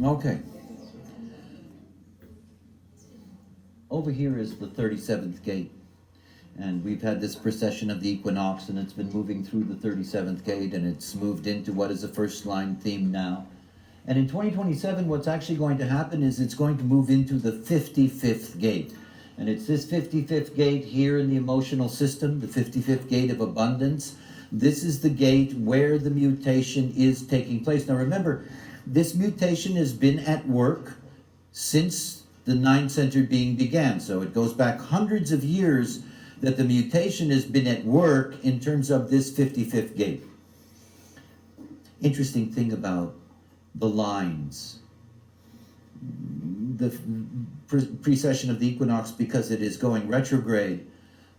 Okay. Over here is the 37th gate. And we've had this precession of the equinox, and it's been moving through the 37th gate, and it's moved into what is the first line theme now. And in 2027, what's actually going to happen is it's going to move into the 55th gate. And it's this 55th gate here in the emotional system, the 55th gate of abundance. This is the gate where the mutation is taking place. Now remember, this mutation has been at work since the nine-centered being began. So it goes back hundreds of years that the mutation has been at work in terms of this 55th gate. Interesting thing about the lines. The precession of the equinox, because it is going retrograde,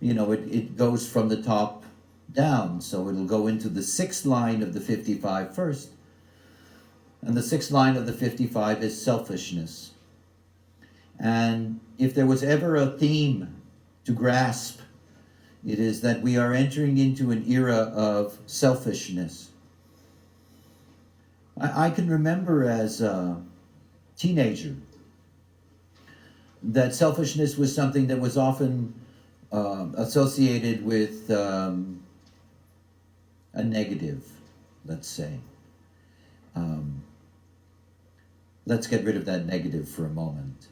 it goes from the top down. So it'll go into the sixth line of the 55 first. And the sixth line of the 55 is selfishness. And if there was ever a theme to grasp, it is that we are entering into an era of selfishness. I can remember as a teenager that selfishness was something that was often associated with a negative, let's say. Let's get rid of that negative for a moment.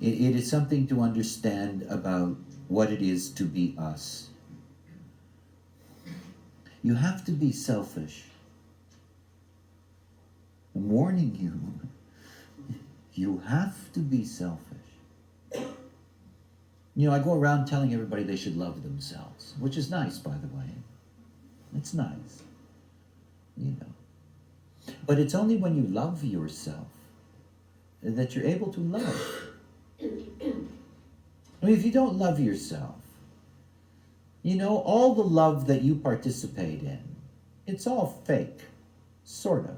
It is something to understand about what it is to be us. You have to be selfish. I'm warning you. You have to be selfish. I go around telling everybody they should love themselves, which is nice, by the way. It's nice. But it's only when you love yourself that you're able to love. I mean, if you don't love yourself, all the love that you participate in, it's all fake, sort of.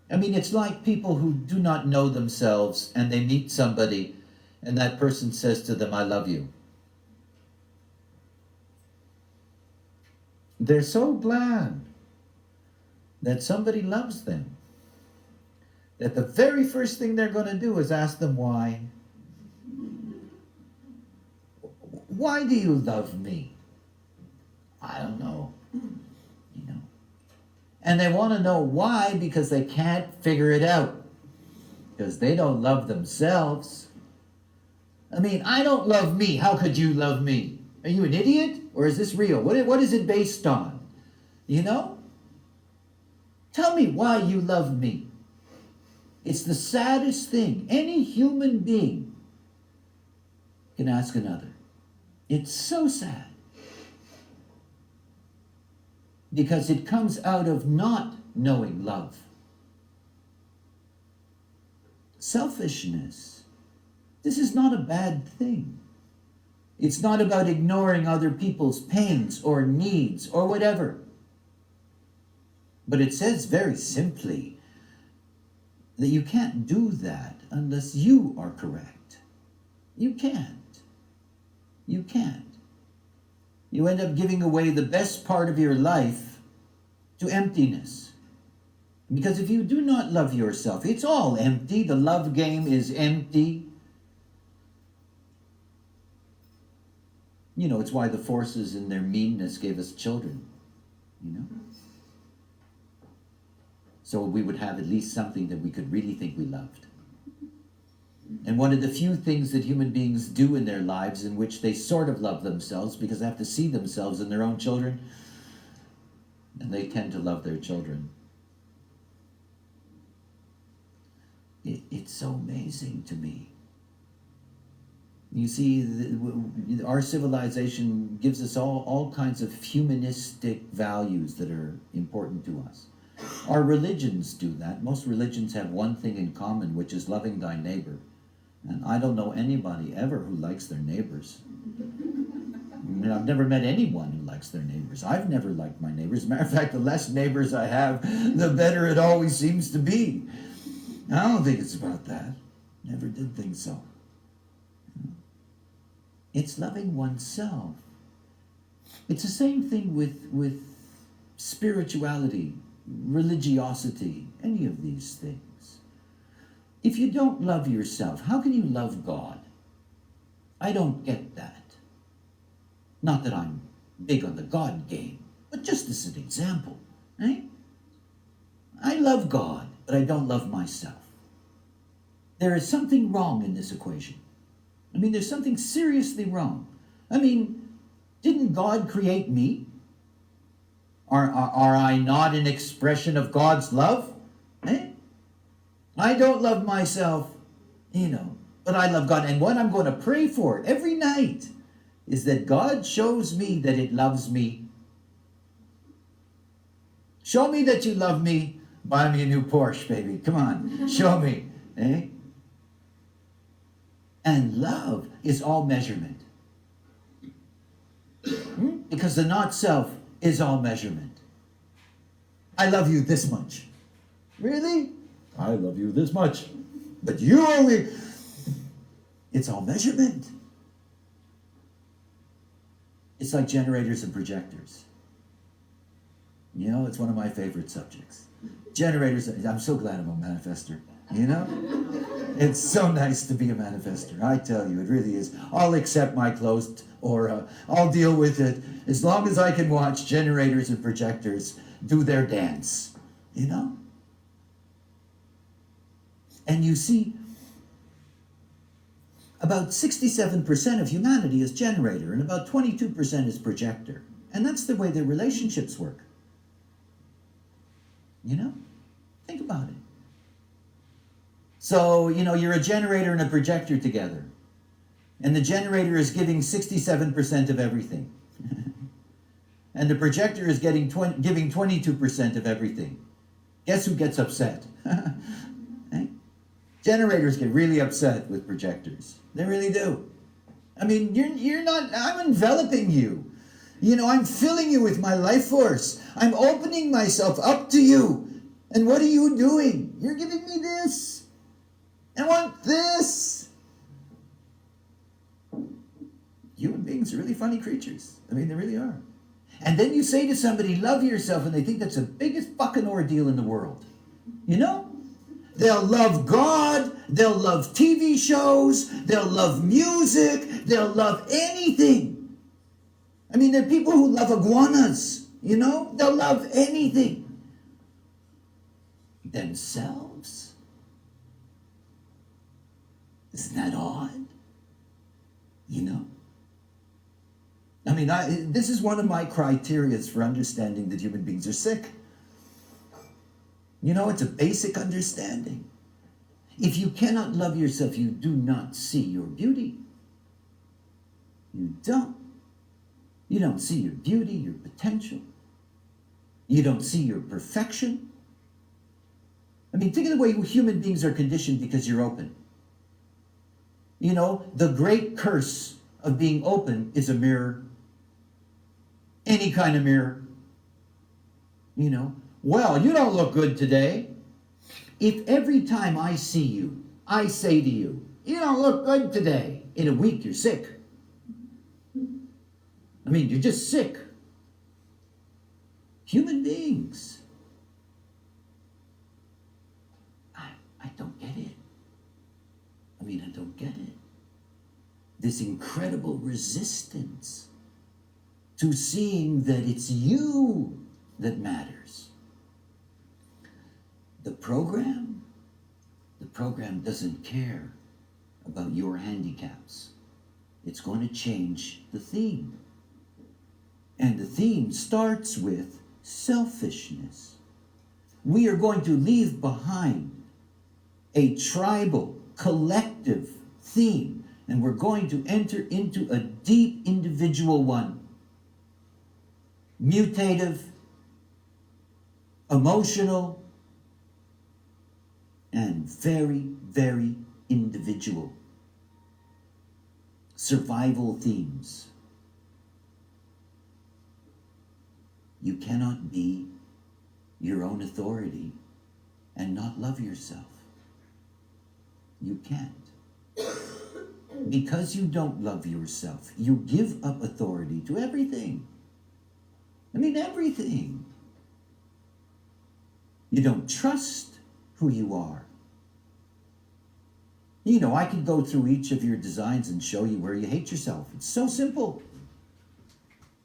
I mean, it's like people who do not know themselves and they meet somebody and that person says to them, I love you. They're so glad that somebody loves them that the very first thing they're going to do is ask them why. Why do you love me? I don't know. And they want to know why because they can't figure it out. Because they don't love themselves. I mean, I don't love me. How could you love me? Are you an idiot? Or is this real? What is it based on? Tell me why you love me. It's the saddest thing any human being can ask another. It's so sad. Because it comes out of not knowing love. Selfishness. This is not a bad thing. It's not about ignoring other people's pains or needs or whatever. But it says very simply that you can't do that unless you are correct. You can't. You can't. You end up giving away the best part of your life to emptiness. Because if you do not love yourself, it's all empty. The love game is empty. It's why the forces in their meanness gave us children. So we would have at least something that we could really think we loved. And one of the few things that human beings do in their lives in which they sort of love themselves because they have to see themselves in their own children, and they tend to love their children. It's so amazing to me. You see, our civilization gives us all kinds of humanistic values that are important to us. Our religions do that. Most religions have one thing in common, which is loving thy neighbor. And I don't know anybody ever who likes their neighbors. I've never met anyone who likes their neighbors. I've never liked my neighbors. As a matter of fact, the less neighbors I have, the better it always seems to be. I don't think it's about that. Never did think so. It's loving oneself. It's the same thing with spirituality. religiosity, any of these things. If you don't love yourself, how can you love God? I don't get that. Not that I'm big on the God game, but just as an example, right? I love God, but I don't love myself. There is something wrong in this equation. I mean, there's something seriously wrong. I mean, didn't God create me? Are I not an expression of God's love? Eh? I don't love myself, but I love God. And what I'm going to pray for every night is that God shows me that it loves me. Show me that you love me. Buy me a new Porsche, baby. Come on, show me. Eh? And love is all measurement. Because the not self is all measurement. I love you this much. Really? I love you this much. But you only... It's all measurement. It's like generators and projectors. It's one of my favorite subjects. Generators, I'm so glad I'm a manifester. It's so nice to be a manifester. I tell you, it really is. I'll accept my closed aura. I'll deal with it as long as I can watch generators and projectors do their dance. And you see, about 67% of humanity is generator and about 22% is projector. And that's the way their relationships work. Think about it. So, you're a generator and a projector together. And the generator is giving 67% of everything. And the projector is giving 22% of everything. Guess who gets upset? Eh? Generators get really upset with projectors. They really do. I mean, you're not, I'm enveloping you. I'm filling you with my life force. I'm opening myself up to you. And what are you doing? You're giving me this. I want this. Human beings are really funny creatures. I mean, they really are. And then you say to somebody, love yourself, and they think that's the biggest fucking ordeal in the world. They'll love God, they'll love TV shows, they'll love music, they'll love anything. I mean, there are people who love iguanas, they'll love anything. Themselves? Isn't that odd? I mean, this is one of my criteria for understanding that human beings are sick. It's a basic understanding. If you cannot love yourself, you do not see your beauty. You don't. You don't see your beauty, your potential. You don't see your perfection. I mean, think of the way human beings are conditioned because you're open. The great curse of being open is a mirror. Any kind of mirror. Well, you don't look good today. If every time I see you, I say to you, you don't look good today, in a week you're sick. I mean, you're just sick. Human beings. I don't get it. I don't get it. This incredible resistance to seeing that it's you that matters. The program doesn't care about your handicaps. It's going to change the theme. And the theme starts with selfishness. We are going to leave behind a tribal, collective theme, and we're going to enter into a deep individual one. Mutative, emotional, and very, very individual. Survival themes. You cannot be your own authority and not love yourself. You can't. Because you don't love yourself, you give up authority to everything. I mean, everything. You don't trust who you are. You know, I can go through each of your designs and show you where you hate yourself. It's so simple.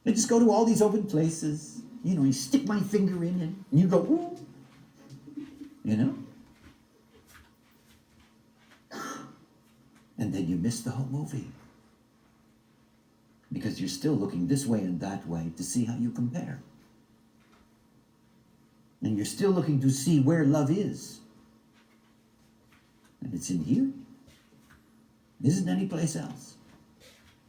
I just go to all these open places. You know, you stick my finger in it, and you go, ooh. You know? And then you miss the whole movie. Because you're still looking this way and that way to see how you compare. And you're still looking to see where love is. And it's in here. It isn't any place else.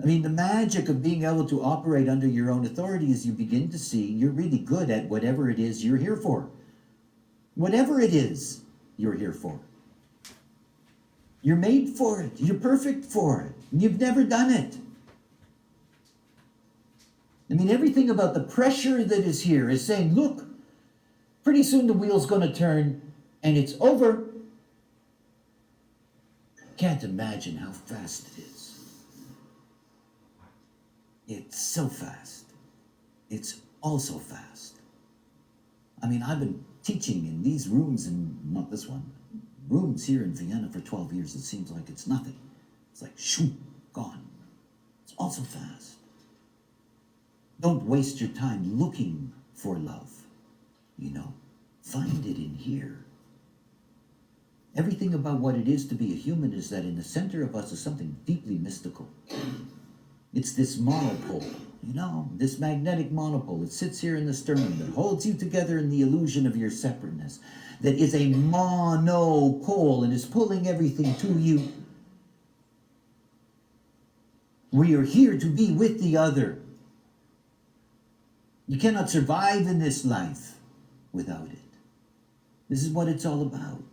I mean, the magic of being able to operate under your own authority is you begin to see you're really good at whatever it is you're here for. Whatever it is you're here for. You're made for it. You're perfect for it. You've never done it. I mean, everything about the pressure that is here is saying, look, pretty soon the wheel's going to turn and it's over. Can't imagine how fast it is. It's so fast. It's also fast. I mean, I've been teaching in these rooms, and not this one, rooms here in Vienna for 12 years. It seems like it's nothing. It's like, shoo, gone. It's also fast. Don't waste your time looking for love. You know, find it in here. Everything about what it is to be a human is that in the center of us is something deeply mystical. It's this monopole, you know, this magnetic monopole. It sits here in the sternum that holds you together in the illusion of your separateness. That is a monopole and is pulling everything to you. We are here to be with the other. You cannot survive in this life without it. This is what it's all about.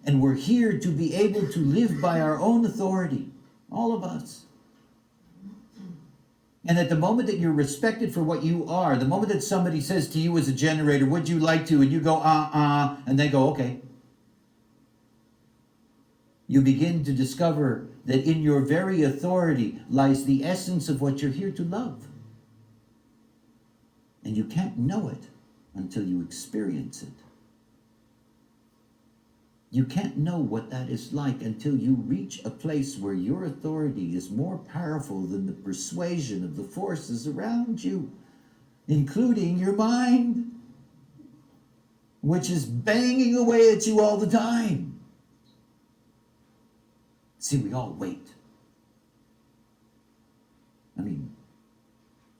And we're here to be able to live by our own authority, all of us. And at the moment that you're respected for what you are, the moment that somebody says to you as a generator, would you like to? And you go, and they go, okay. You begin to discover that in your very authority lies the essence of what you're here to love. And you can't know it until you experience it. You can't know what that is like until you reach a place where your authority is more powerful than the persuasion of the forces around you, including your mind, which is banging away at you all the time. See, we all wait. I mean,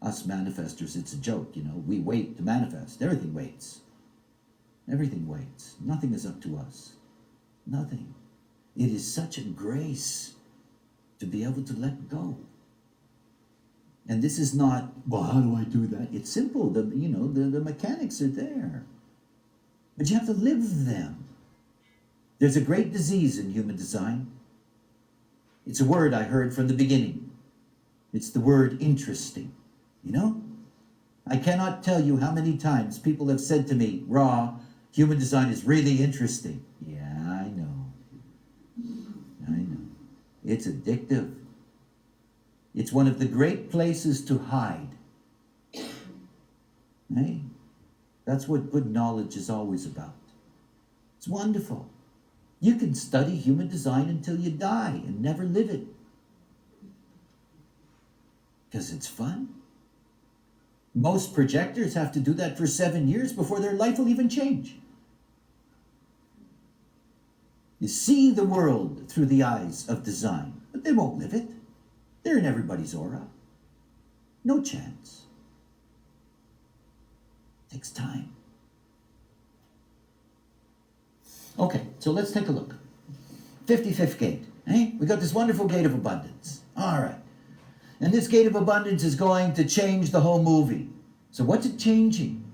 us manifestors, it's a joke, you know. We wait to manifest. Everything waits. Everything waits. Nothing is up to us. Nothing. It is such a grace to be able to let go. And this is not, well, how do I do that? It's simple. The mechanics are there. But you have to live them. There's a great disease in human design. It's a word I heard from the beginning. It's the word interesting. You know? I cannot tell you how many times people have said to me, Ra, human design is really interesting. Yeah, I know. It's addictive. It's one of the great places to hide. Hey? That's what good knowledge is always about. It's wonderful. You can study human design until you die and never live it. Because it's fun. Most projectors have to do that for 7 years before their life will even change. You see the world through the eyes of design, but they won't live it. They're in everybody's aura. No chance. It takes time. Okay, so let's take a look. 55th gate. We got this wonderful gate of abundance. All right. And this gate of abundance is going to change the whole movie. So what's it changing?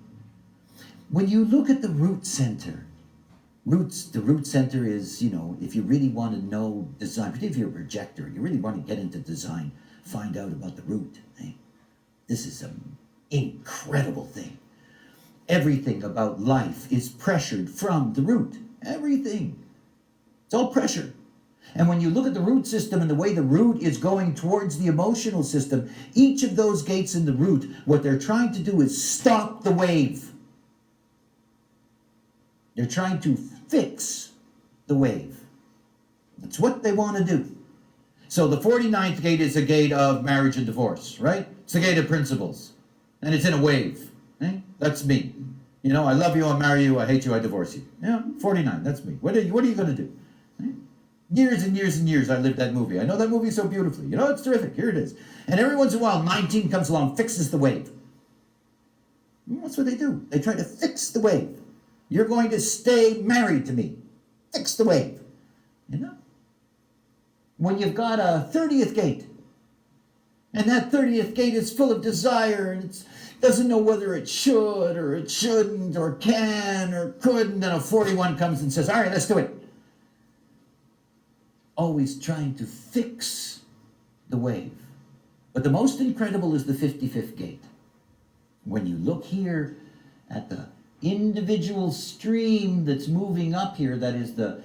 When you look at the root center, the root center is, you know, if you really want to know design, particularly if you're a projector, you really want to get into design, find out about the root. This is an incredible thing. Everything about life is pressured from the root. Everything. It's all pressure. And when you look at the root system and the way the root is going towards the emotional system, each of those gates in the root, what they're trying to do is stop the wave. They're trying to fix the wave. That's what they want to do. So the 49th gate is a gate of marriage and divorce, right? It's a gate of principles. And it's in a wave. Eh? That's me. You know, I love you, I marry you, I hate you, I divorce you. Yeah, 49, that's me. What are you going to do? Eh? Years and years and years I lived that movie. I know that movie so beautifully. You know, it's terrific. Here it is. And every once in a while, 19 comes along, fixes the wave. That's what they do. They try to fix the wave. You're going to stay married to me. Fix the wave. You know? When you've got a 30th gate, and that 30th gate is full of desire, and it doesn't know whether it should or it shouldn't or can or couldn't, and a 41 comes and says, all right, let's do it. Always trying to fix the wave. But the most incredible is the 55th gate. When you look here at the individual stream that's moving up here, that is the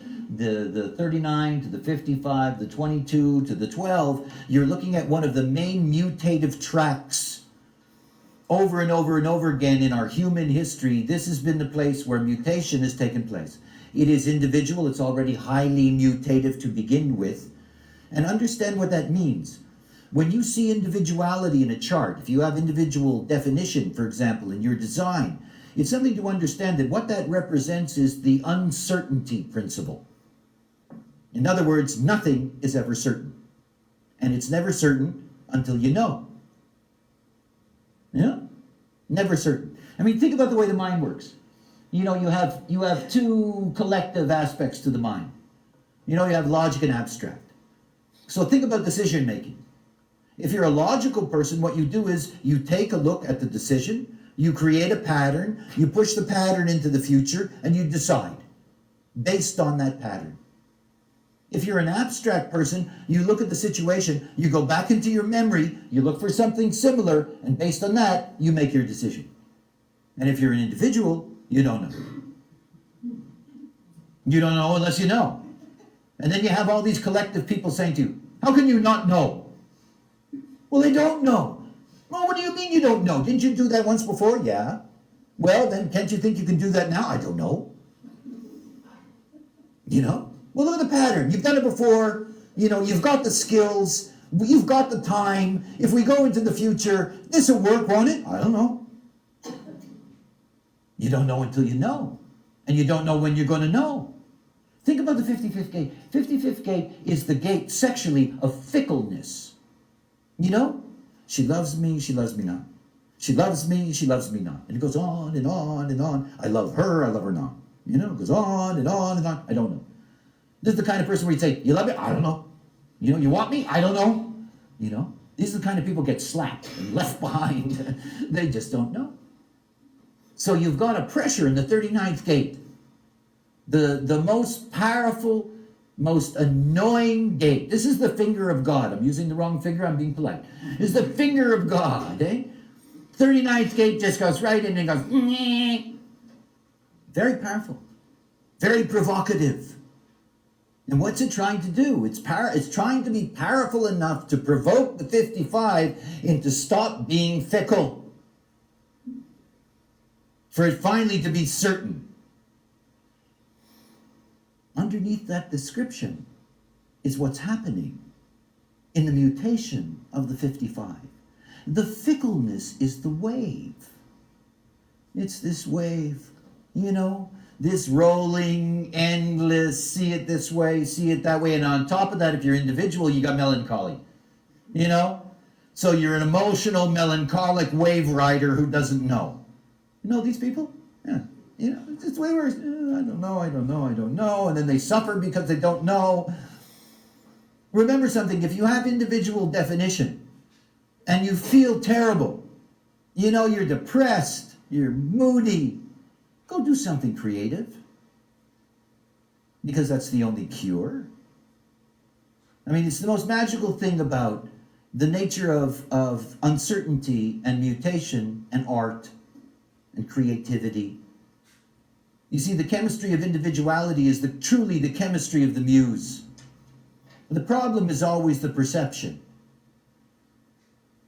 39 to the 55, the 22 to the 12, you're looking at one of the main mutative tracks over and over and over again in our human history. This has been the place where mutation has taken place. It is individual, it's already highly mutative to begin with. And understand what that means. When you see individuality in a chart, if you have individual definition, for example, in your design, it's something to understand that what that represents is the uncertainty principle. In other words, nothing is ever certain. And it's never certain until you know. Yeah? Never certain. I mean, think about the way the mind works. You know, you have two collective aspects to the mind. You know, you have logic and abstract. So think about decision making. If you're a logical person, what you do is you take a look at the decision, you create a pattern, you push the pattern into the future, and you decide based on that pattern. If you're an abstract person, you look at the situation, you go back into your memory, you look for something similar, and based on that, you make your decision. And if you're an individual, you don't know. You don't know unless you know. And then you have all these collective people saying to you, how can you not know? Well, they don't know. Well, what do you mean you don't know? Didn't you do that once before? Yeah. Well, then can't you think you can do that now? I don't know. You know? Well, look at the pattern. You've done it before. You know, you've got the skills. You've got the time. If we go into the future, this will work, won't it? I don't know. You don't know until you know. And you don't know when you're going to know. Think about the 55th gate. 55th gate is the gate sexually of fickleness. You know? She loves me not. She loves me not. And it goes on and on and on. I love her not. You know, it goes on and on and on. I don't know. This is the kind of person where you say, you love me? I don't know. You know, you want me? I don't know. You know? These are the kind of people get slapped and left behind. They just don't know. So you've got a pressure in the 39th gate. The most powerful, most annoying gate. This is the finger of God. I'm using the wrong finger. I'm being polite. This is the finger of God. 39th gate just goes right in and goes, nyeh. Very powerful. Very provocative. And what's it trying to do? It's trying to be powerful enough to provoke the 55 into stop being fickle. For it finally to be certain. Underneath that description is what's happening in the mutation of the 55. The fickleness is the wave. It's this wave, you know, this rolling, endless, see it this way, see it that way. And on top of that, if you're individual, you got melancholy, you know? So you're an emotional, melancholic wave rider who doesn't know. You know these people? Yeah. You know, it's way worse. I don't know. And then they suffer because they don't know. Remember something, if you have individual definition and you feel terrible, you know, you're depressed, you're moody, go do something creative. Because that's the only cure. I mean, it's the most magical thing about the nature of uncertainty and mutation and art and creativity. You see, the chemistry of individuality is truly the chemistry of the muse. The problem is always the perception.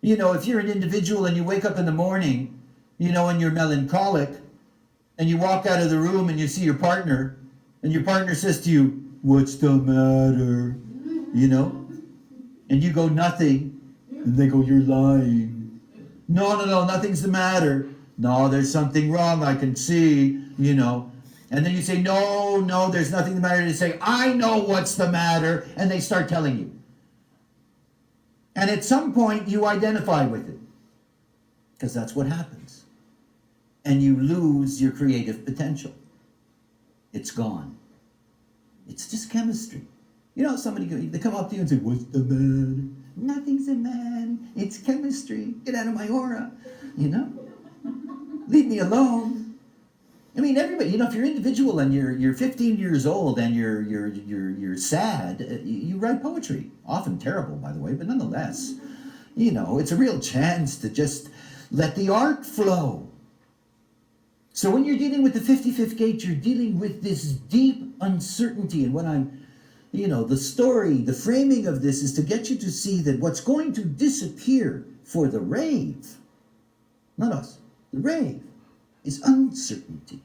You know, if you're an individual and you wake up in the morning, you know, and you're melancholic, and you walk out of the room and you see your partner, and your partner says to you, "What's the matter?" You know? And you go, "Nothing." And they go, "You're lying." No, nothing's the matter. "No, there's something wrong, I can see," you know. And then you say, no, there's nothing the matter. They say, "I know what's the matter." And they start telling you. And at some point, you identify with it. Because that's what happens. And you lose your creative potential. It's gone. It's just chemistry. You know, they come up to you and say, "What's the matter?" "Nothing's the matter. It's chemistry. Get out of my aura." You know? "Leave me alone." I mean, everybody, you know, if you're individual and you're 15 years old and you're sad, you write poetry. Often terrible, by the way, but nonetheless, you know, it's a real chance to just let the art flow. So when you're dealing with the 55th gate, you're dealing with this deep uncertainty. And what the story, the framing of this is to get you to see that what's going to disappear for the rave, not us, the rave, is uncertainty.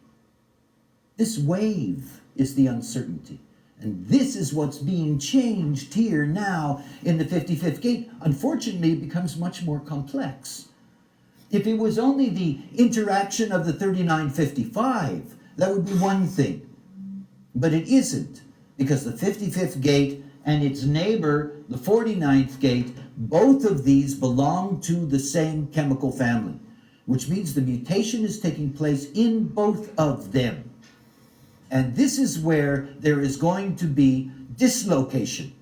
This wave is the uncertainty. And this is what's being changed here now in the 55th gate. Unfortunately, it becomes much more complex. If it was only the interaction of the 3955, that would be one thing. But it isn't, because the 55th gate and its neighbor, the 49th gate, both of these belong to the same chemical family, which means the mutation is taking place in both of them. And this is where there is going to be dislocation.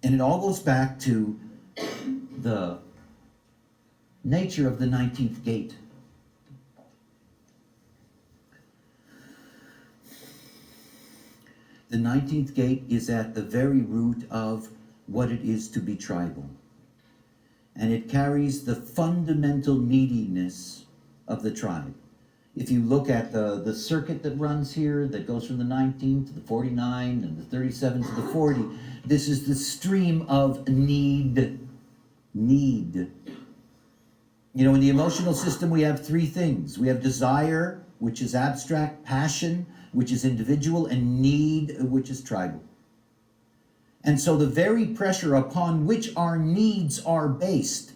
And it all goes back to the nature of the 19th gate. The 19th gate is at the very root of what it is to be tribal. And it carries the fundamental neediness of the tribe. If you look at the circuit that runs here, that goes from the 19 to the 49 and the 37 to the 40, this is the stream of need. Need. You know, in the emotional system, we have three things. We have desire, which is abstract, passion, which is individual, and need, which is tribal. And so the very pressure upon which our needs are based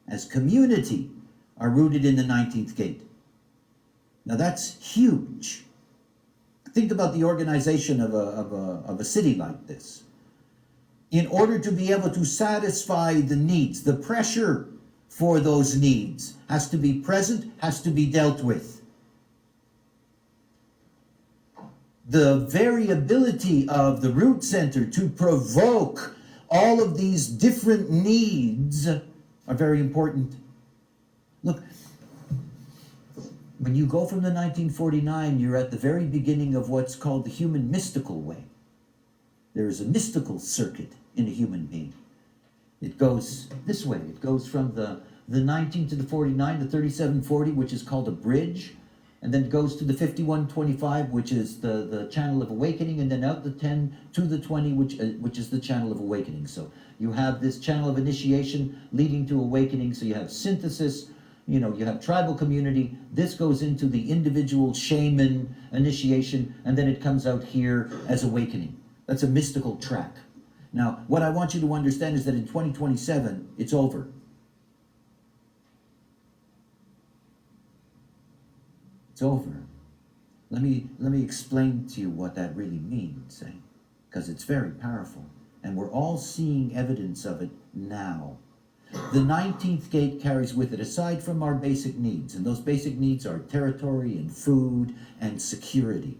as community are rooted in the 19th gate. Now that's huge. Think about the organization of a city like this. In order to be able to satisfy the needs, the pressure for those needs has to be present, has to be dealt with. The variability of the root center to provoke all of these different needs are very important. Look, when you go from the 1949, you're at the very beginning of what's called the human mystical way. There is a mystical circuit in a human being. It goes this way. It goes from the 19 to the 49, the 3740, which is called a bridge, and then it goes to the 5125, which is the channel of awakening, and then out the 10 to the 20, which is the channel of awakening. So you have this channel of initiation leading to awakening. So you have synthesis, you have tribal community. This goes into the individual shaman initiation, and then it comes out here as awakening. That's a mystical track. Now, what I want you to understand is that in 2027, it's over. It's over. Let me explain to you what that really means, because it's very powerful. And we're all seeing evidence of it now. The 19th gate carries with it, aside from our basic needs, and those basic needs are territory and food and security.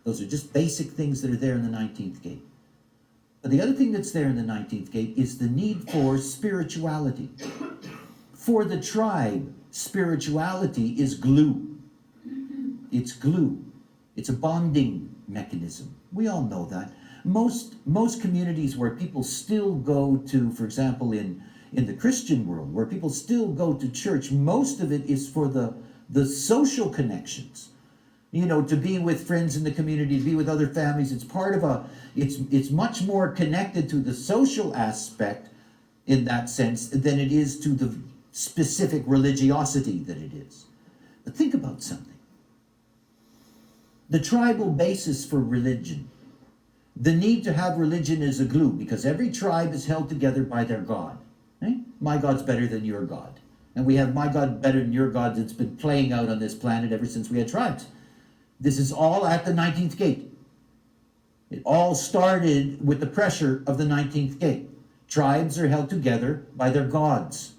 Those are just basic things that are there in the 19th gate. But the other thing that's there in the 19th gate is the need for spirituality. For the tribe, spirituality is glue. It's glue. It's a bonding mechanism. We all know that. Most communities where people still go to, for example, in the Christian world, where people still go to church, most of it is for the social connections. To be with friends in the community, to be with other families. It's part of it's much more connected to the social aspect in that sense than it is to the specific religiosity that it is. But think about something. The tribal basis for religion. The need to have religion is a glue because every tribe is held together by their God. Eh? My God's better than your God. And we have my God better than your God that's been playing out on this planet ever since we had tribes. This is all at the 19th gate. It all started with the pressure of the 19th gate. Tribes are held together by their gods.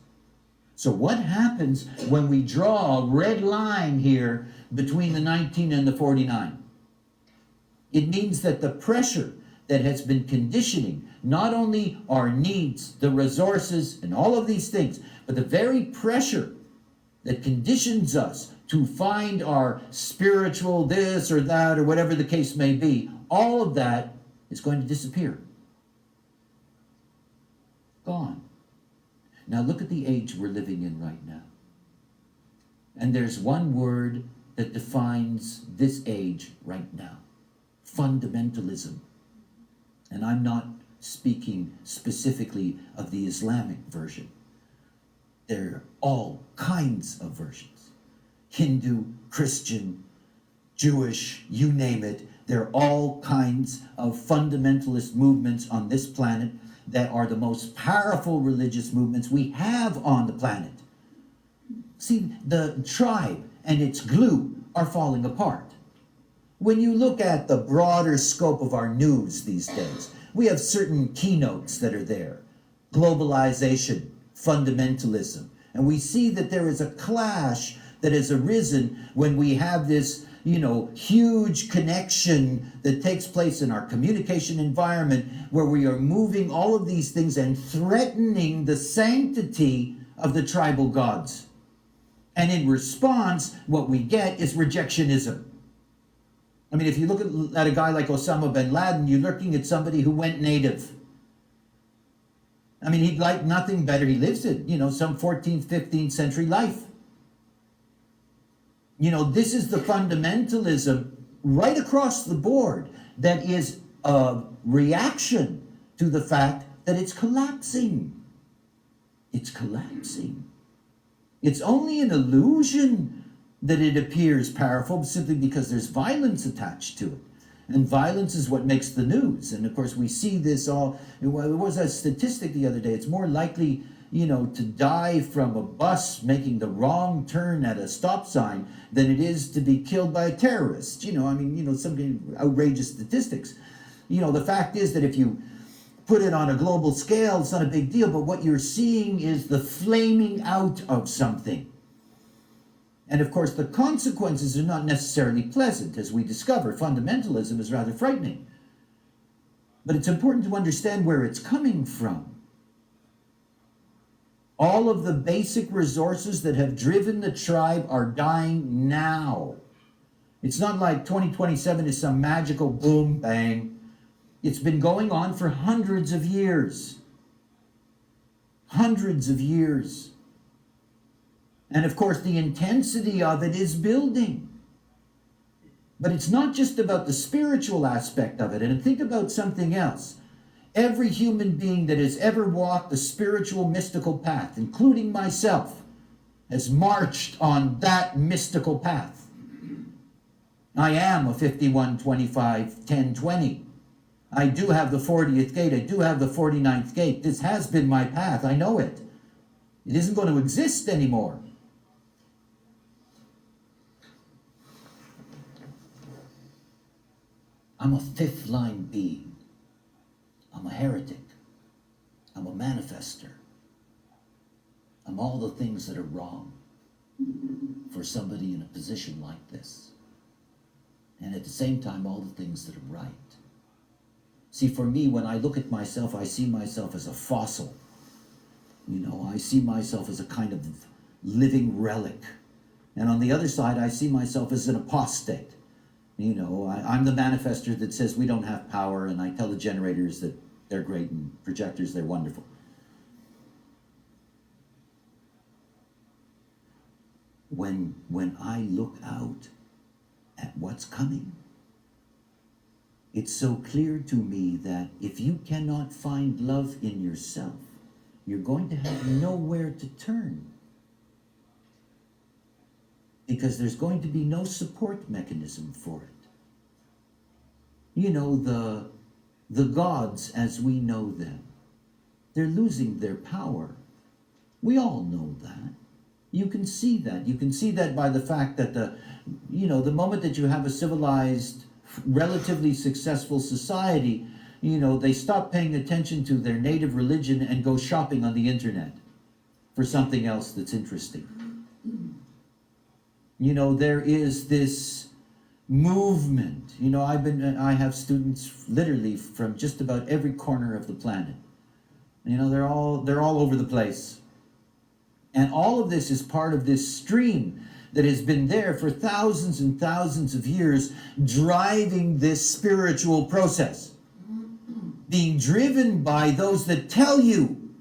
So what happens when we draw a red line here between the 19 and the 49? It means that the pressure that has been conditioning not only our needs, the resources, and all of these things, but the very pressure that conditions us to find our spiritual this or that or whatever the case may be, all of that is going to disappear. Gone. Now look at the age we're living in right now. And there's one word that defines this age right now. Fundamentalism. And I'm not speaking specifically of the Islamic version. There are all kinds of versions. Hindu, Christian, Jewish, you name it. There are all kinds of fundamentalist movements on this planet that are the most powerful religious movements we have on the planet. See, the tribe and its glue are falling apart. When you look at the broader scope of our news these days, we have certain keynotes that are there. Globalization, fundamentalism. And we see that there is a clash that has arisen when we have this, huge connection that takes place in our communication environment where we are moving all of these things and threatening the sanctity of the tribal gods. And in response, what we get is rejectionism. I mean, if you look at a guy like Osama bin Laden, you're looking at somebody who went native. I mean, he'd like nothing better. He lives it, some 14th, 15th century life. This is the fundamentalism right across the board that is a reaction to the fact that it's collapsing. It's collapsing. It's only an illusion that it appears powerful simply because there's violence attached to it. And violence is what makes the news. And of course, we see this all. There was a statistic the other day. It's more likely, to die from a bus making the wrong turn at a stop sign than it is to be killed by a terrorist. Some outrageous statistics. The fact is that if you put it on a global scale, it's not a big deal. But what you're seeing is the flaming out of something. And of course, the consequences are not necessarily pleasant. As we discover, fundamentalism is rather frightening. But it's important to understand where it's coming from. All of the basic resources that have driven the tribe are dying now. It's not like 2027 is some magical boom, bang. It's been going on for hundreds of years. Hundreds of years. And of course, the intensity of it is building. But it's not just about the spiritual aspect of it. And think about something else. Every human being that has ever walked the spiritual mystical path, including myself, has marched on that mystical path. I am a 51, 25, 10, 20. I do have the 40th gate. I do have the 49th gate. This has been my path. I know it. It isn't going to exist anymore. I'm a fifth line being. I'm a heretic. I'm a manifester. I'm all the things that are wrong for somebody in a position like this. And at the same time, all the things that are right. See, for me, when I look at myself, I see myself as a fossil. I see myself as a kind of living relic. And on the other side, I see myself as an apostate. I'm the manifester that says we don't have power, and I tell the generators that they're great and projectors, they're wonderful. When I look out at what's coming, it's so clear to me that if you cannot find love in yourself, you're going to have nowhere to turn. Because there's going to be no support mechanism for it. the gods as we know them. They're losing their power. We all know that. You can see that. You can see that by the fact that the moment that you have a civilized, relatively successful society, they stop paying attention to their native religion and go shopping on the internet for something else that's interesting. There is this movement. I have students literally from just about every corner of the planet. They're all over the place. And all of this is part of this stream that has been there for thousands and thousands of years, driving this spiritual process, being driven by those that tell you,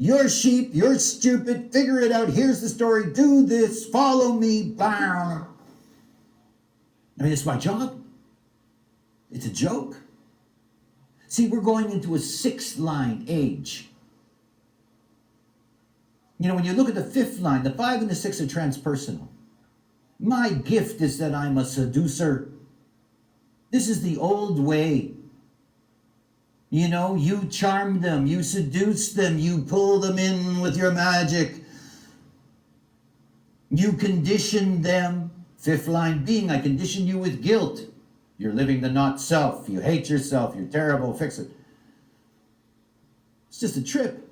you're sheep, you're stupid, figure it out, here's the story, do this, follow me, bam. It's my job. It's a joke. See, we're going into a 6th line age. When you look at the 5th line, the 5 and the 6 are transpersonal. My gift is that I'm a seducer. This is the old way. You charm them, you seduce them, you pull them in with your magic. You condition them. 5th line being, I condition you with guilt. You're living the not self. You hate yourself. You're terrible. Fix it. It's just a trip.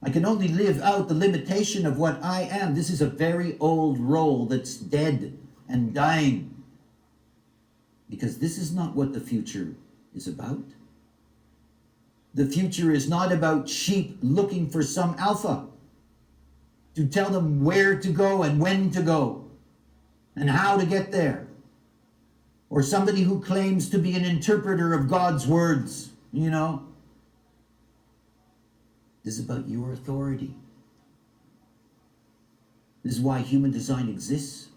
I can only live out the limitation of what I am. This is a very old role that's dead and dying. Because this is not what the future is about. The future is not about sheep looking for some alpha to tell them where to go and when to go and how to get there. Or somebody who claims to be an interpreter of God's words, This is about your authority. This is why human design exists.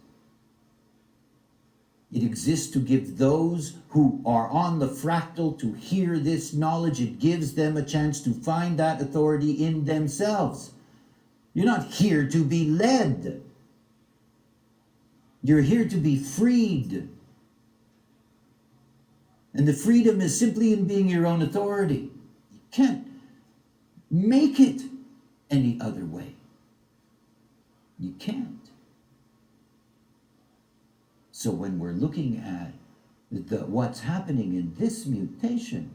It exists to give those who are on the fractal to hear this knowledge. It gives them a chance to find that authority in themselves. You're not here to be led. You're here to be freed. And the freedom is simply in being your own authority. You can't make it any other way. You can't. So when we're looking at what's happening in this mutation,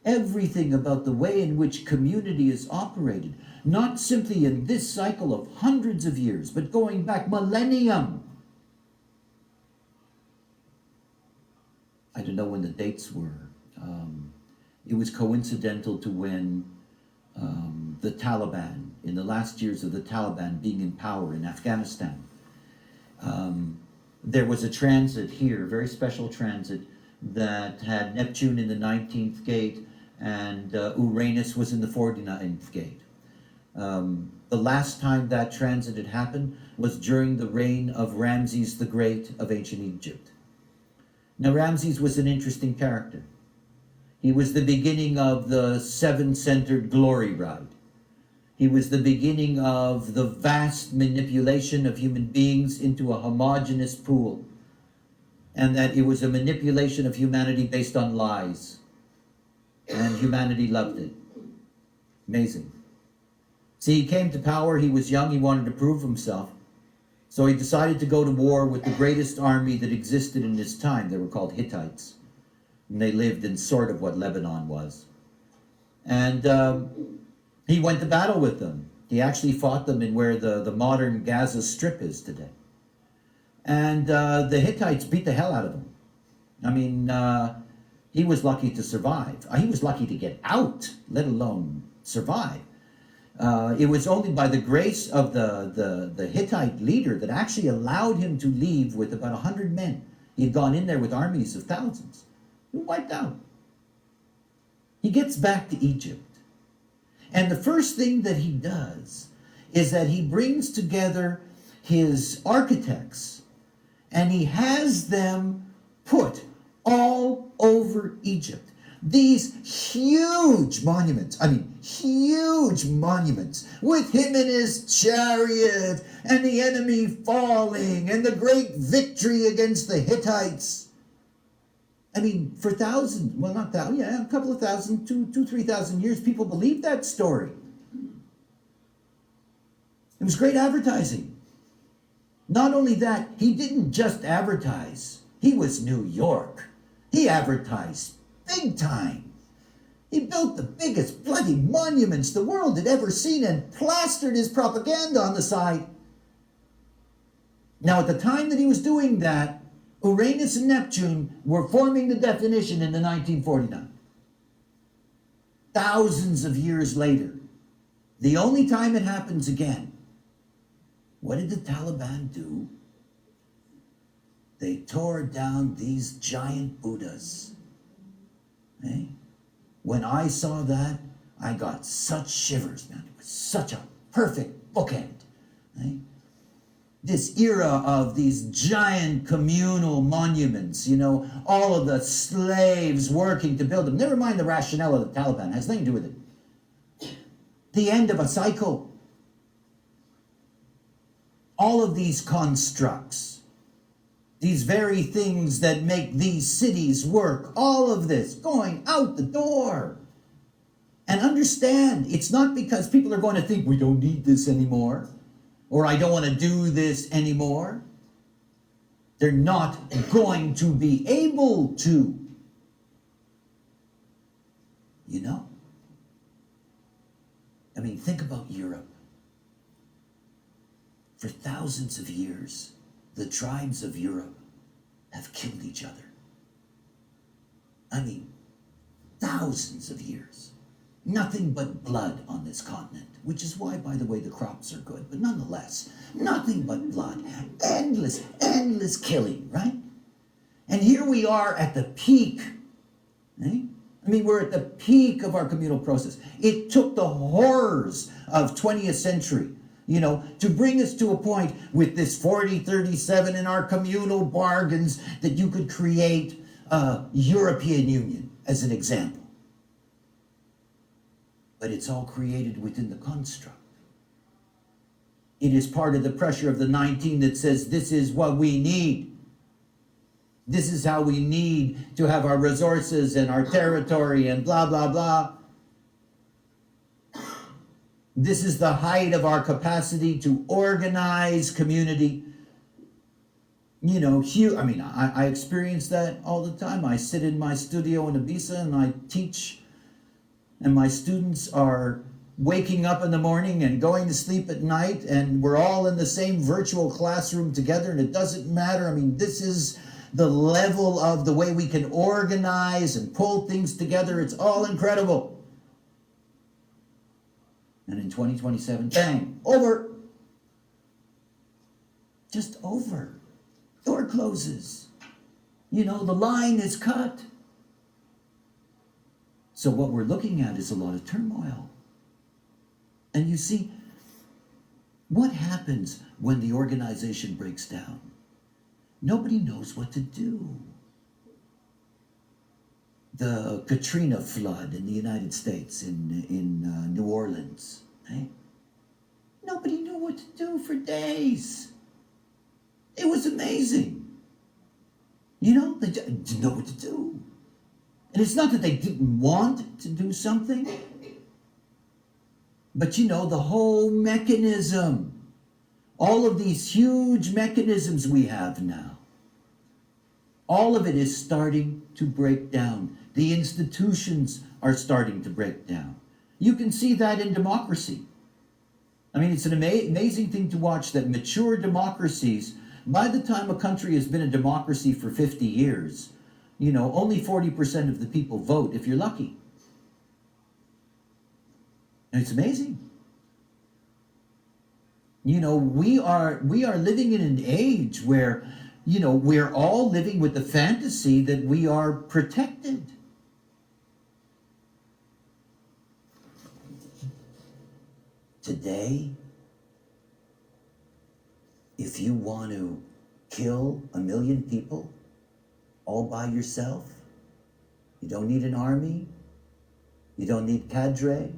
everything about the way in which community is operated, not simply in this cycle of hundreds of years, but going back millennium. I don't know when the dates were. It was coincidental to when the Taliban, in the last years of the Taliban being in power in Afghanistan, there was a transit here, a very special transit, that had Neptune in the 19th gate and Uranus was in the 49th gate. The last time that transit had happened was during the reign of Ramses the Great of ancient Egypt. Now, Ramses was an interesting character. He was the beginning of the seven-centered glory ride. He was the beginning of the vast manipulation of human beings into a homogeneous pool. And that it was a manipulation of humanity based on lies. And humanity loved it. Amazing. See, he came to power, he was young, he wanted to prove himself. So he decided to go to war with the greatest army that existed in his time. They were called Hittites. And they lived in sort of what Lebanon was. And he went to battle with them. He actually fought them in where the modern Gaza Strip is today. And the Hittites beat the hell out of him. I mean, he was lucky to survive. He was lucky to get out, let alone survive. It was only by the grace of the Hittite leader that actually allowed him to leave with about 100 men. He had gone in there with armies of thousands. He was wiped out. He gets back to Egypt. And the first thing that he does is that he brings together his architects and he has them put all over Egypt These huge monuments, huge monuments, with him in his chariot and the enemy falling and the great victory against the Hittites. For thousands, well, not thousands, a couple of thousand, 3,000 years, people believed that story. It was great advertising. Not only that, he didn't just advertise. He was New York. He advertised big time. He built the biggest bloody monuments the world had ever seen and plastered his propaganda on the side. Now, at the time that he was doing that, Uranus and Neptune were forming the definition in the 1949. Thousands of years later, the only time it happens again, what did the Taliban do? They tore down these giant Buddhas. When I saw that, I got such shivers, man. It was such a perfect bookend. This era of these giant communal monuments, all of the slaves working to build them. Never mind the rationale of the Taliban. It has nothing to do with it. The end of a cycle. All of these constructs, these very things that make these cities work, all of this going out the door. And understand, it's not because people are going to think we don't need this anymore, or I don't want to do this anymore. They're not going to be able to. Think about Europe. For thousands of years, the tribes of Europe have killed each other. Thousands of years. Nothing but blood on this continent, which is why, by the way, the crops are good. But nonetheless, nothing but blood. Endless killing, right? And here we are at the peak. We're at the peak of our communal process. It took the horrors of 20th century to bring us to a point with this 40-37 in our communal bargains that you could create a European Union as an example. But it's all created within the construct. It is part of the pressure of the 19 that says this is what we need. This is how we need to have our resources and our territory and blah, blah, blah. This is the height of our capacity to organize community. I experience that all the time. I sit in my studio in Ibiza and I teach, and my students are waking up in the morning and going to sleep at night, and we're all in the same virtual classroom together, and it doesn't matter. This is the level of the way we can organize and pull things together. It's all incredible. And in 2027, bang, over. Just over. Door closes. The line is cut. So what we're looking at is a lot of turmoil. And you see, what happens when the organization breaks down? Nobody knows what to do. The Katrina flood in the United States, in New Orleans. Nobody knew what to do for days. It was amazing. They didn't know what to do. And it's not that they didn't want to do something, but the whole mechanism, all of these huge mechanisms we have now, all of it is starting to break down. The institutions are starting to break down. You can see that in democracy. It's an amazing thing to watch that mature democracies, by the time a country has been a democracy for 50 years, only 40% of the people vote if you're lucky. And it's amazing. We are living in an age where, we're all living with the fantasy that we are protected. Today, if you want to kill 1 million people all by yourself, You don't need an army. You don't need cadre.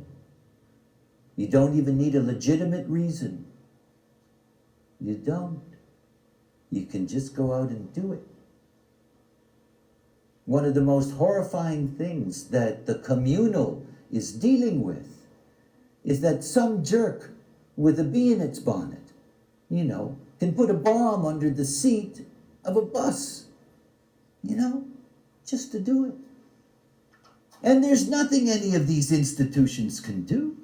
You don't even need a legitimate reason. You don't. You can just go out and do it. One of the most horrifying things that the communal is dealing with is that some jerk with a bee in its bonnet, can put a bomb under the seat of a bus, just to do it. And there's nothing any of these institutions can do.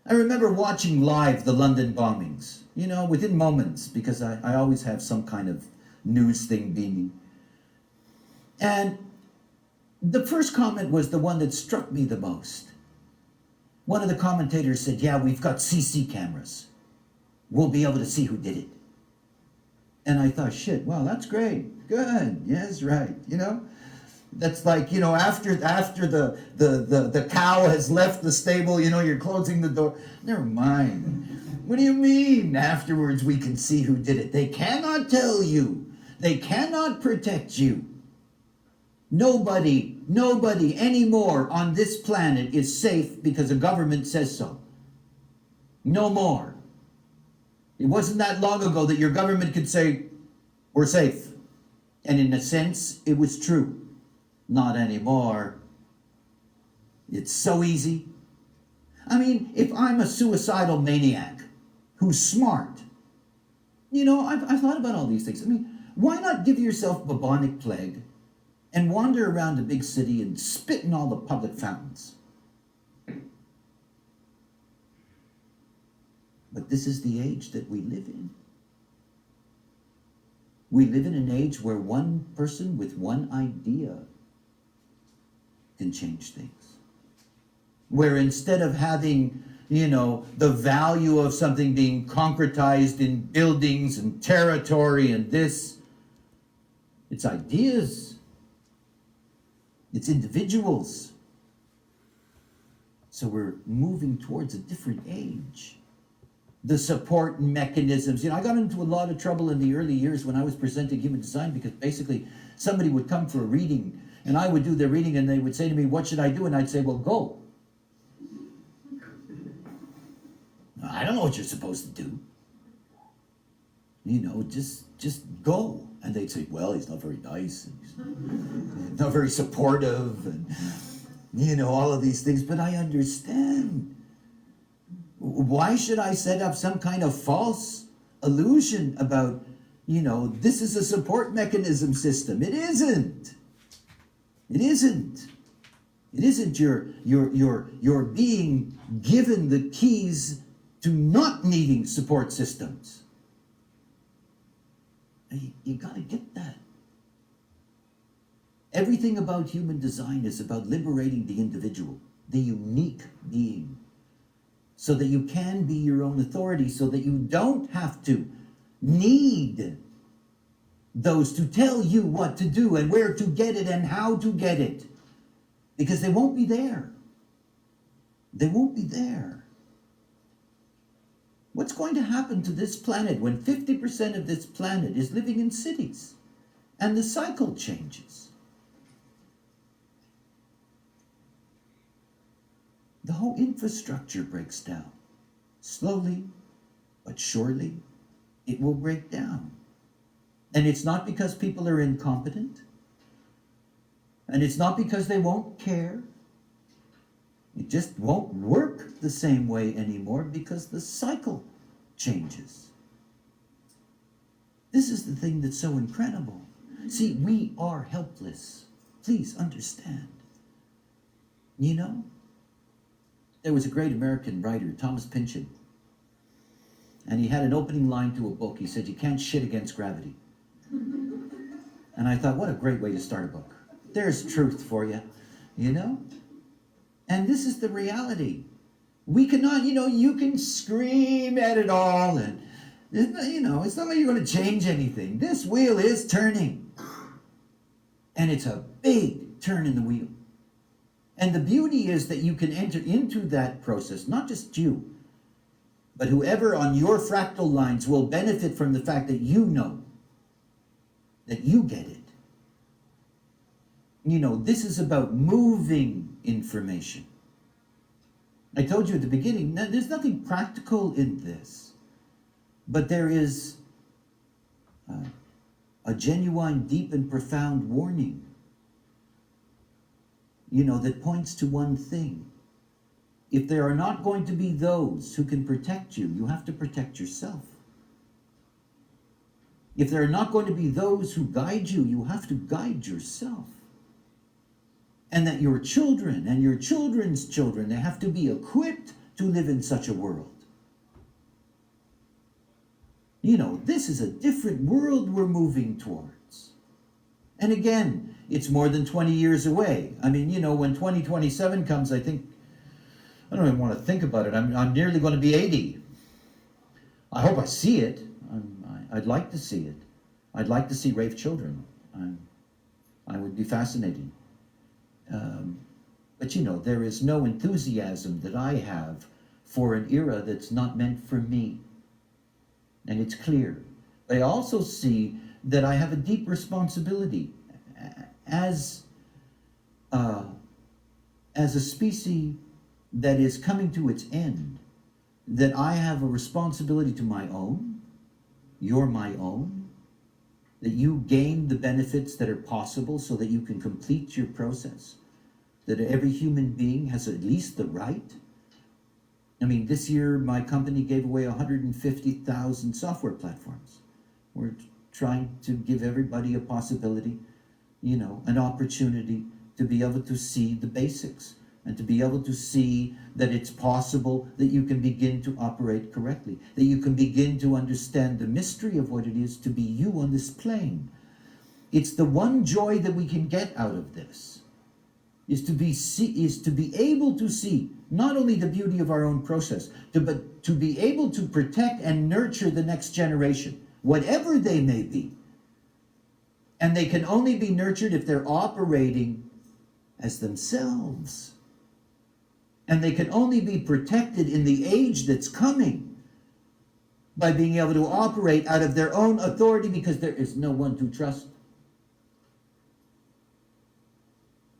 I remember watching live the London bombings, within moments, because I always have some kind of news thing beaming. And the first comment was the one that struck me the most. One of the commentators said, yeah, we've got CC cameras. We'll be able to see who did it. And I thought, shit, well, that's great. Good. Yes, right. That's like, after the cow has left the stable, you're closing the door. Never mind. What do you mean afterwards we can see who did it? They cannot tell you. They cannot protect you. Nobody anymore on this planet is safe because the government says so. No more. It wasn't that long ago that your government could say, we're safe. And in a sense, it was true. Not anymore. It's so easy. I mean, if I'm a suicidal maniac who's smart, I've thought about all these things. I mean, why not give yourself bubonic plague and wander around a big city and spit in all the public fountains? But this is the age that we live in. We live in an age where one person with one idea can change things. Where instead of having, the value of something being concretized in buildings and territory and this, it's ideas. It's individuals. So we're moving towards a different age. The support mechanisms. I got into a lot of trouble in the early years when I was presenting human design because basically somebody would come for a reading and I would do their reading and they would say to me, what should I do? And I'd say, well, go. I don't know what you're supposed to do. Just go. And they'd say, well, he's not very nice. And he's not very supportive. And, all of these things. But I understand. Why should I set up some kind of false illusion about, this is a support mechanism system? It isn't. It isn't. It isn't. You're being given the keys to not needing support systems. You got to get that. Everything about human design is about liberating the individual, the unique being, so that you can be your own authority, so that you don't have to need those to tell you what to do and where to get it and how to get it. Because they won't be there. They won't be there. What's going to happen to this planet when 50% of this planet is living in cities and the cycle changes? The whole infrastructure breaks down. Slowly, but surely, it will break down. And it's not because people are incompetent. And it's not because they won't care. It just won't work the same way anymore because the cycle changes. This is the thing that's so incredible. See, we are helpless. Please understand. There was a great American writer, Thomas Pynchon, and he had an opening line to a book. He said, you can't shit against gravity. And I thought, what a great way to start a book. There's truth for you, And this is the reality. We cannot, you can scream at it all and, it's not like you're going to change anything. This wheel is turning. And it's a big turn in the wheel. And the beauty is that you can enter into that process, not just you, but whoever on your fractal lines will benefit from the fact that you know that you get it. This is about moving information. I told you at the beginning, there's nothing practical in this, but there is a genuine, deep, and profound warning, that points to one thing. If there are not going to be those who can protect you, you have to protect yourself. If there are not going to be those who guide you, you have to guide yourself. And that your children and your children's children, they have to be equipped to live in such a world. This is a different world we're moving towards. And again, it's more than 20 years away. I mean, when 2027 comes, I don't even want to think about it. I'm nearly going to be 80. I hope I see it. I'd like to see it. I'd like to see Rafe children. I would be fascinating. But there is no enthusiasm that I have for an era that's not meant for me. And it's clear. But I also see that I have a deep responsibility as a species that is coming to its end, that I have a responsibility to my own, you're my own, that you gain the benefits that are possible so that you can complete your process, that every human being has at least the right. I mean, this year my company gave away 150,000 software platforms. We're trying to give everybody a possibility, an opportunity to be able to see the basics and to be able to see that it's possible that you can begin to operate correctly, that you can begin to understand the mystery of what it is to be you on this plane. It's the one joy that we can get out of this, is to be able to see not only the beauty of our own process, but to be able to protect and nurture the next generation, whatever they may be. And they can only be nurtured if they're operating as themselves. And they can only be protected in the age that's coming by being able to operate out of their own authority, because there is no one to trust.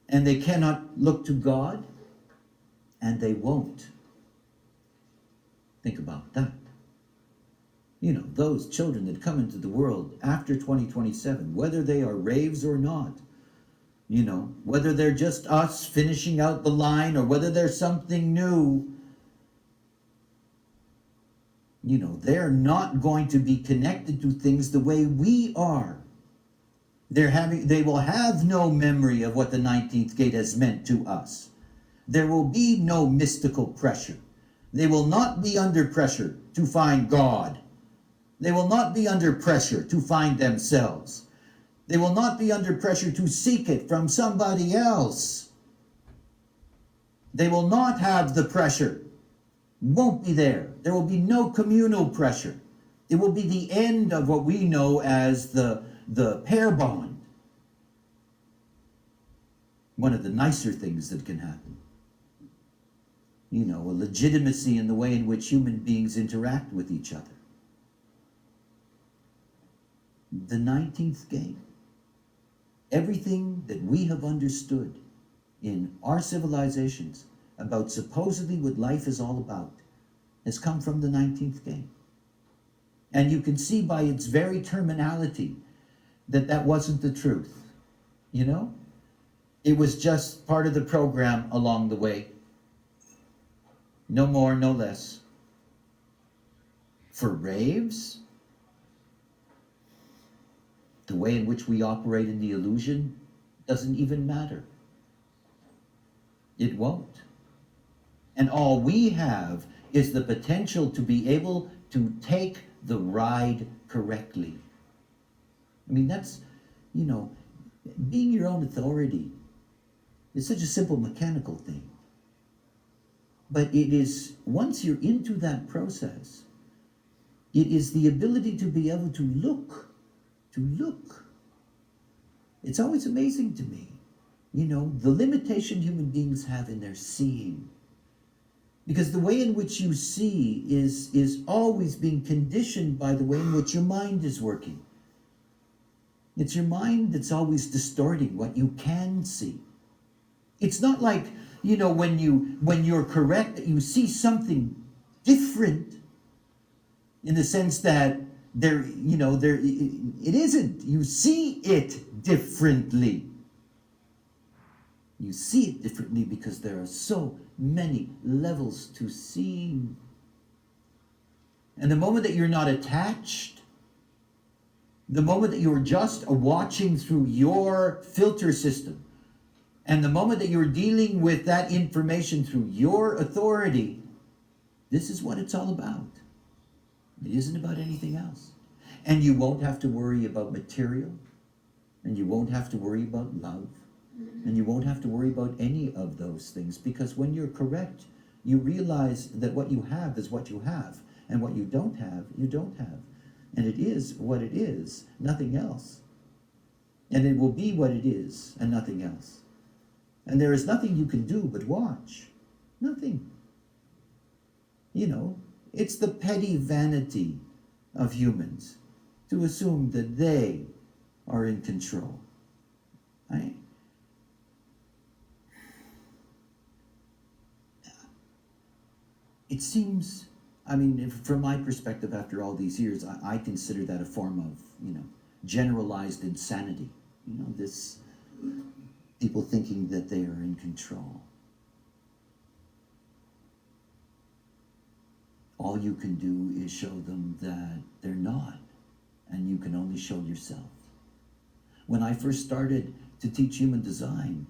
And they cannot look to God, and they won't. Think about that. Those children that come into the world after 2027, whether they are raves or not, whether they're just us finishing out the line or whether there's something new, they're not going to be connected to things the way we are. They will have no memory of what the 19th gate has meant to us. There will be no mystical pressure. They will not be under pressure to find God. They will not be under pressure to find themselves. They will not be under pressure to seek it from somebody else. They will not have the pressure. Won't be there. There will be no communal pressure. It will be the end of what we know as the pair bond. One of the nicer things that can happen. A legitimacy in the way in which human beings interact with each other. The 19th gate. Everything that we have understood in our civilizations about supposedly what life is all about has come from the 19th gate. And you can see by its very terminality that wasn't the truth. It was just part of the program along the way. No more, no less. For raves, the way in which we operate in the illusion doesn't even matter. It won't. And all we have is the potential to be able to take the ride correctly. I mean, that's, being your own authority is such a simple mechanical thing. But it is, once you're into that process, it is the ability to be able to look. It's always amazing to me, the limitation human beings have in their seeing. Because the way in which you see is always being conditioned by the way in which your mind is working. It's your mind that's always distorting what you can see. It's not like, when you're correct, that you see something different, in the sense that it isn't. You see it differently. You see it differently because there are so many levels to seeing. And the moment that you're not attached, the moment that you're just watching through your filter system, and the moment that you're dealing with that information through your authority, this is what it's all about. It isn't about anything else. And you won't have to worry about material, and you won't have to worry about love, and you won't have to worry about any of those things, because when you're correct, you realize that what you have is what you have, and what you don't have, you don't have. And it is what it is, nothing else. And it will be what it is, and nothing else. And there is nothing you can do but watch. Nothing. It's the petty vanity of humans to assume that they are in control. Right? It seems, from my perspective, after all these years, I consider that a form of, generalized insanity. This people thinking that they are in control. All you can do is show them that they're not, and you can only show yourself. When I first started to teach human design,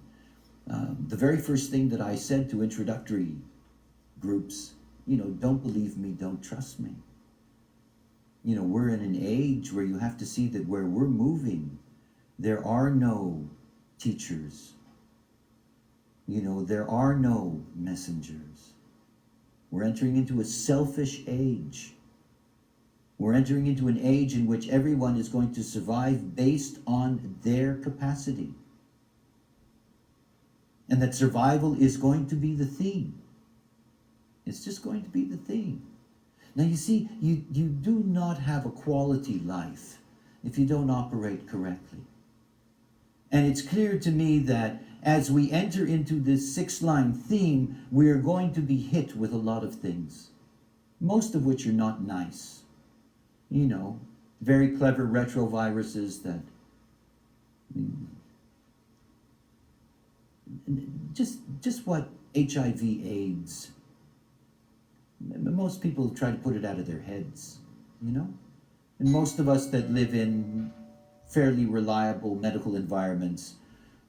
the very first thing that I said to introductory groups, don't believe me, don't trust me. We're in an age where you have to see that where we're moving, there are no teachers. There are no messengers. We're entering into a selfish age. We're entering into an age in which everyone is going to survive based on their capacity. And that survival is going to be the theme. It's just going to be the theme. Now you see, you do not have a quality life if you don't operate correctly. And it's clear to me that as we enter into this 6-line theme, we are going to be hit with a lot of things, most of which are not nice. Very clever retroviruses that just what HIV/AIDS. Most people try to put it out of their heads, And most of us that live in fairly reliable medical environments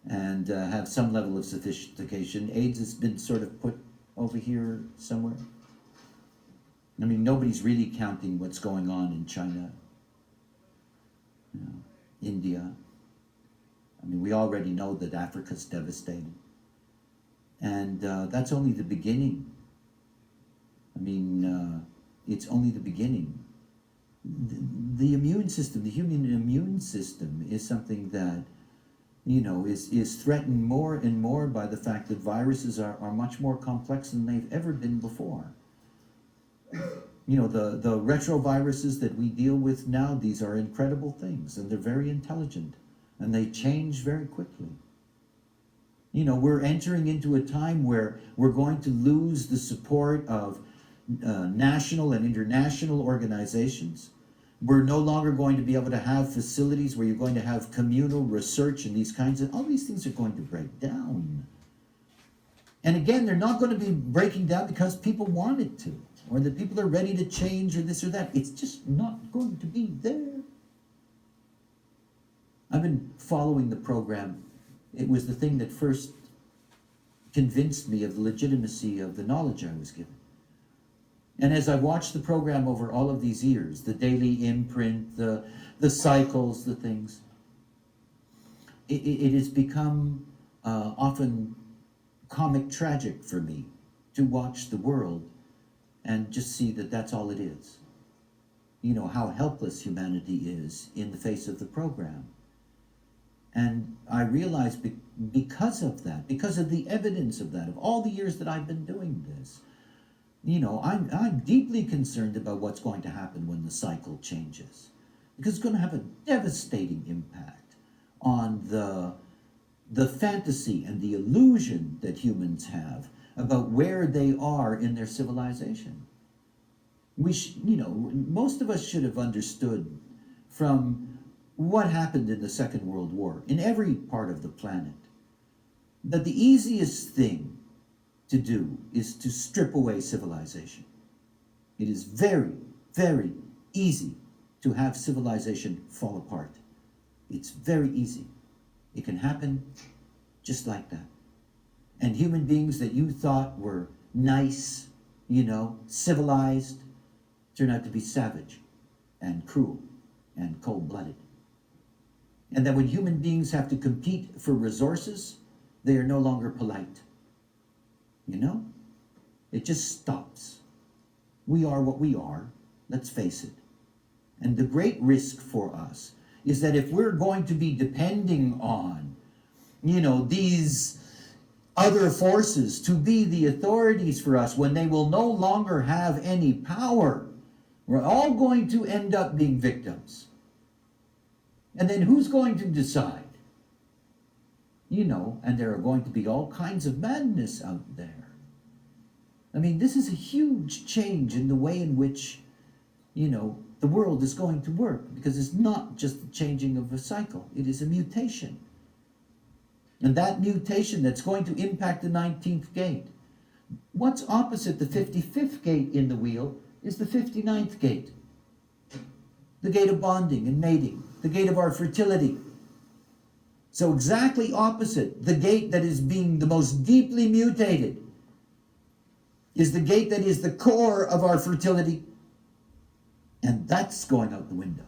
and have some level of sophistication, AIDS has been sort of put over here somewhere. Nobody's really counting what's going on in China, India. We already know that Africa's devastated. And that's only the beginning. It's only the beginning. The immune system, the human immune system, is something that, is threatened more and more by the fact that viruses are much more complex than they've ever been before. The retroviruses that we deal with now, these are incredible things, and they're very intelligent, and they change very quickly. We're entering into a time where we're going to lose the support of national and international organizations. We're no longer going to be able to have facilities where you're going to have communal research and these kinds of, all these things are going to break down. And again, they're not going to be breaking down because people want it to, or that people are ready to change, or this or that. It's just not going to be there. I've been following the program. It was the thing that first convinced me of the legitimacy of the knowledge I was given. And as I watched the program over all of these years, the daily imprint, the cycles, the things, it has become often comic tragic for me to watch the world and just see that that's all it is. How helpless humanity is in the face of the program. And I realized because of that, because of the evidence of that, of all the years that I've been doing this, I'm deeply concerned about what's going to happen when the cycle changes. Because it's going to have a devastating impact. on the fantasy and the illusion that humans have about where they are in their civilization. Most of us should have understood from what happened in the Second World War in every part of the planet that the easiest thing to do is to strip away civilization. It is very, very easy to have civilization fall apart. It's very easy. It can happen just like that. And human beings that you thought were nice, civilized, turn out to be savage and cruel and cold-blooded. And that when human beings have to compete for resources, they are no longer polite. It just stops. We are what we are, let's face it. And the great risk for us is that if we're going to be depending on, these other forces to be the authorities for us when they will no longer have any power, we're all going to end up being victims. And then who's going to decide? And there are going to be all kinds of madness out there. I mean, this is a huge change in the way in which, the world is going to work, because it's not just the changing of a cycle, it is a mutation. And that mutation that's going to impact the 19th gate. What's opposite the 55th gate in the wheel is the 59th gate. The gate of bonding and mating, the gate of our fertility. So exactly opposite, the gate that is being the most deeply mutated is the gate that is the core of our fertility. And that's going out the window.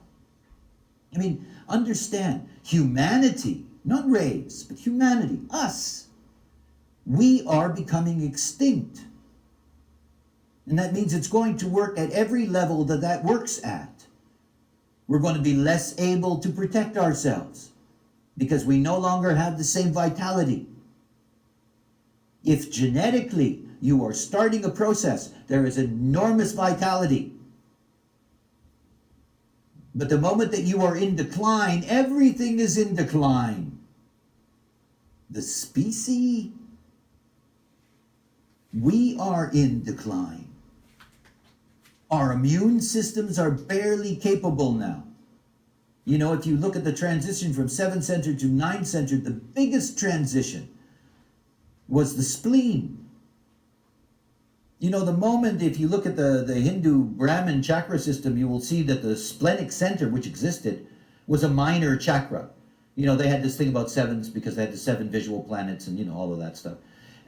I mean, understand, humanity, not race, but humanity, us, we are becoming extinct. And that means it's going to work at every level that works at. We're going to be less able to protect ourselves because we no longer have the same vitality. If genetically you are starting a process, there is enormous vitality. But the moment that you are in decline, everything is in decline. The species, we are in decline. Our immune systems are barely capable now. If you look at the transition from 7-centered to 9-centered, the biggest transition was the spleen. The moment, if you look at the Hindu Brahmin chakra system, you will see that the splenic center, which existed, was a minor chakra. They had this thing about sevens because they had the 7 visual planets and, all of that stuff.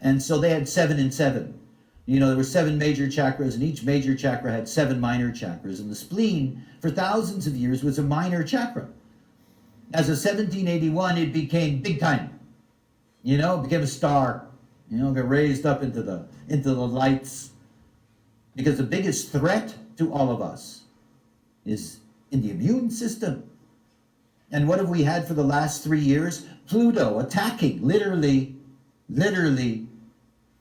And so they had 7 and 7. There were 7 major chakras, and each major chakra had 7 minor chakras. And the spleen, for thousands of years, was a minor chakra. As of 1781, it became big time. It became a star. Got raised up into the lights. Because the biggest threat to all of us is in the immune system. And what have we had for the last 3 years? Pluto attacking, literally,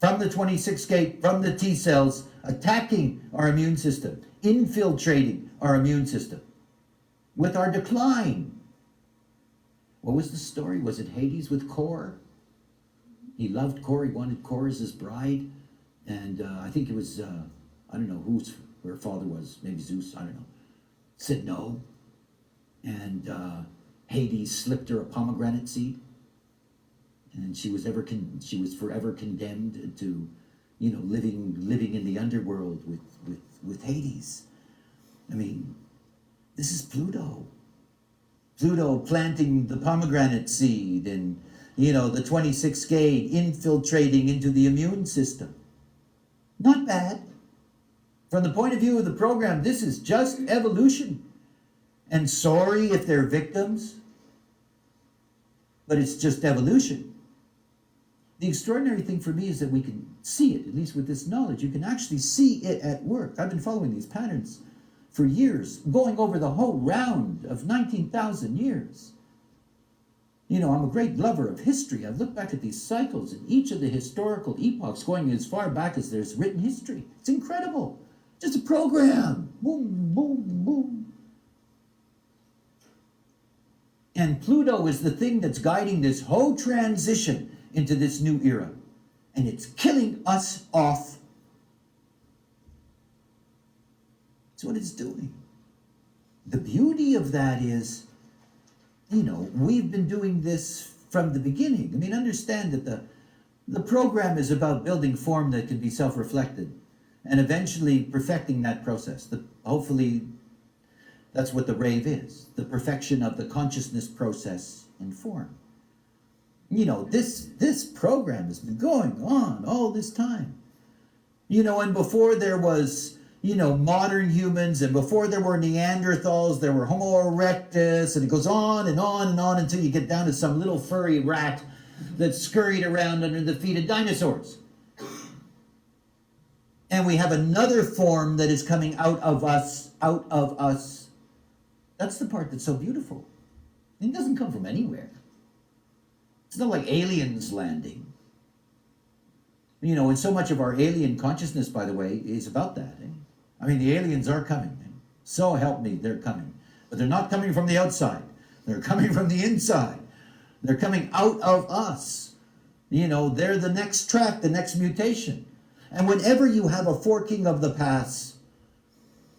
from the 26th gate, from the T cells, attacking our immune system, infiltrating our immune system with our decline. What was the story? Was it Hades with Kor? He loved Kor, he wanted Kor as his bride, and I think it was, I don't know who her father was, maybe Zeus, I don't know, said no, and Hades slipped her a pomegranate seed, and she was forever condemned to, living in the underworld with Hades. I mean, this is Pluto. Pluto planting the pomegranate seed, and the 26th gate infiltrating into the immune system. Not bad. From the point of view of the program, this is just evolution. And sorry if they're victims, but it's just evolution. The extraordinary thing for me is that we can see it, at least with this knowledge. You can actually see it at work. I've been following these patterns for years, going over the whole round of 19,000 years. I'm a great lover of history. I've looked back at these cycles in each of the historical epochs, going as far back as there's written history. It's incredible. Just a program. Boom, boom, boom. And Pluto is the thing that's guiding this whole transition into this new era. And it's killing us off. That's what it's doing. The beauty of that is, we've been doing this from the beginning. I mean, understand that the program is about building form that can be self-reflected and eventually perfecting that process. Hopefully, that's what the rave is, the perfection of the consciousness process in form. This program has been going on all this time. And before there was, modern humans, and before there were Neanderthals, there were Homo erectus, and it goes on and on and on until you get down to some little furry rat that scurried around under the feet of dinosaurs. And we have another form that is coming out of us. That's the part that's so beautiful. It doesn't come from anywhere. It's not like aliens landing. And so much of our alien consciousness, by the way, is about that. I mean, the aliens are coming. So help me, they're coming. But they're not coming from the outside. They're coming from the inside. They're coming out of us. They're the next track, the next mutation. And whenever you have a forking of the paths,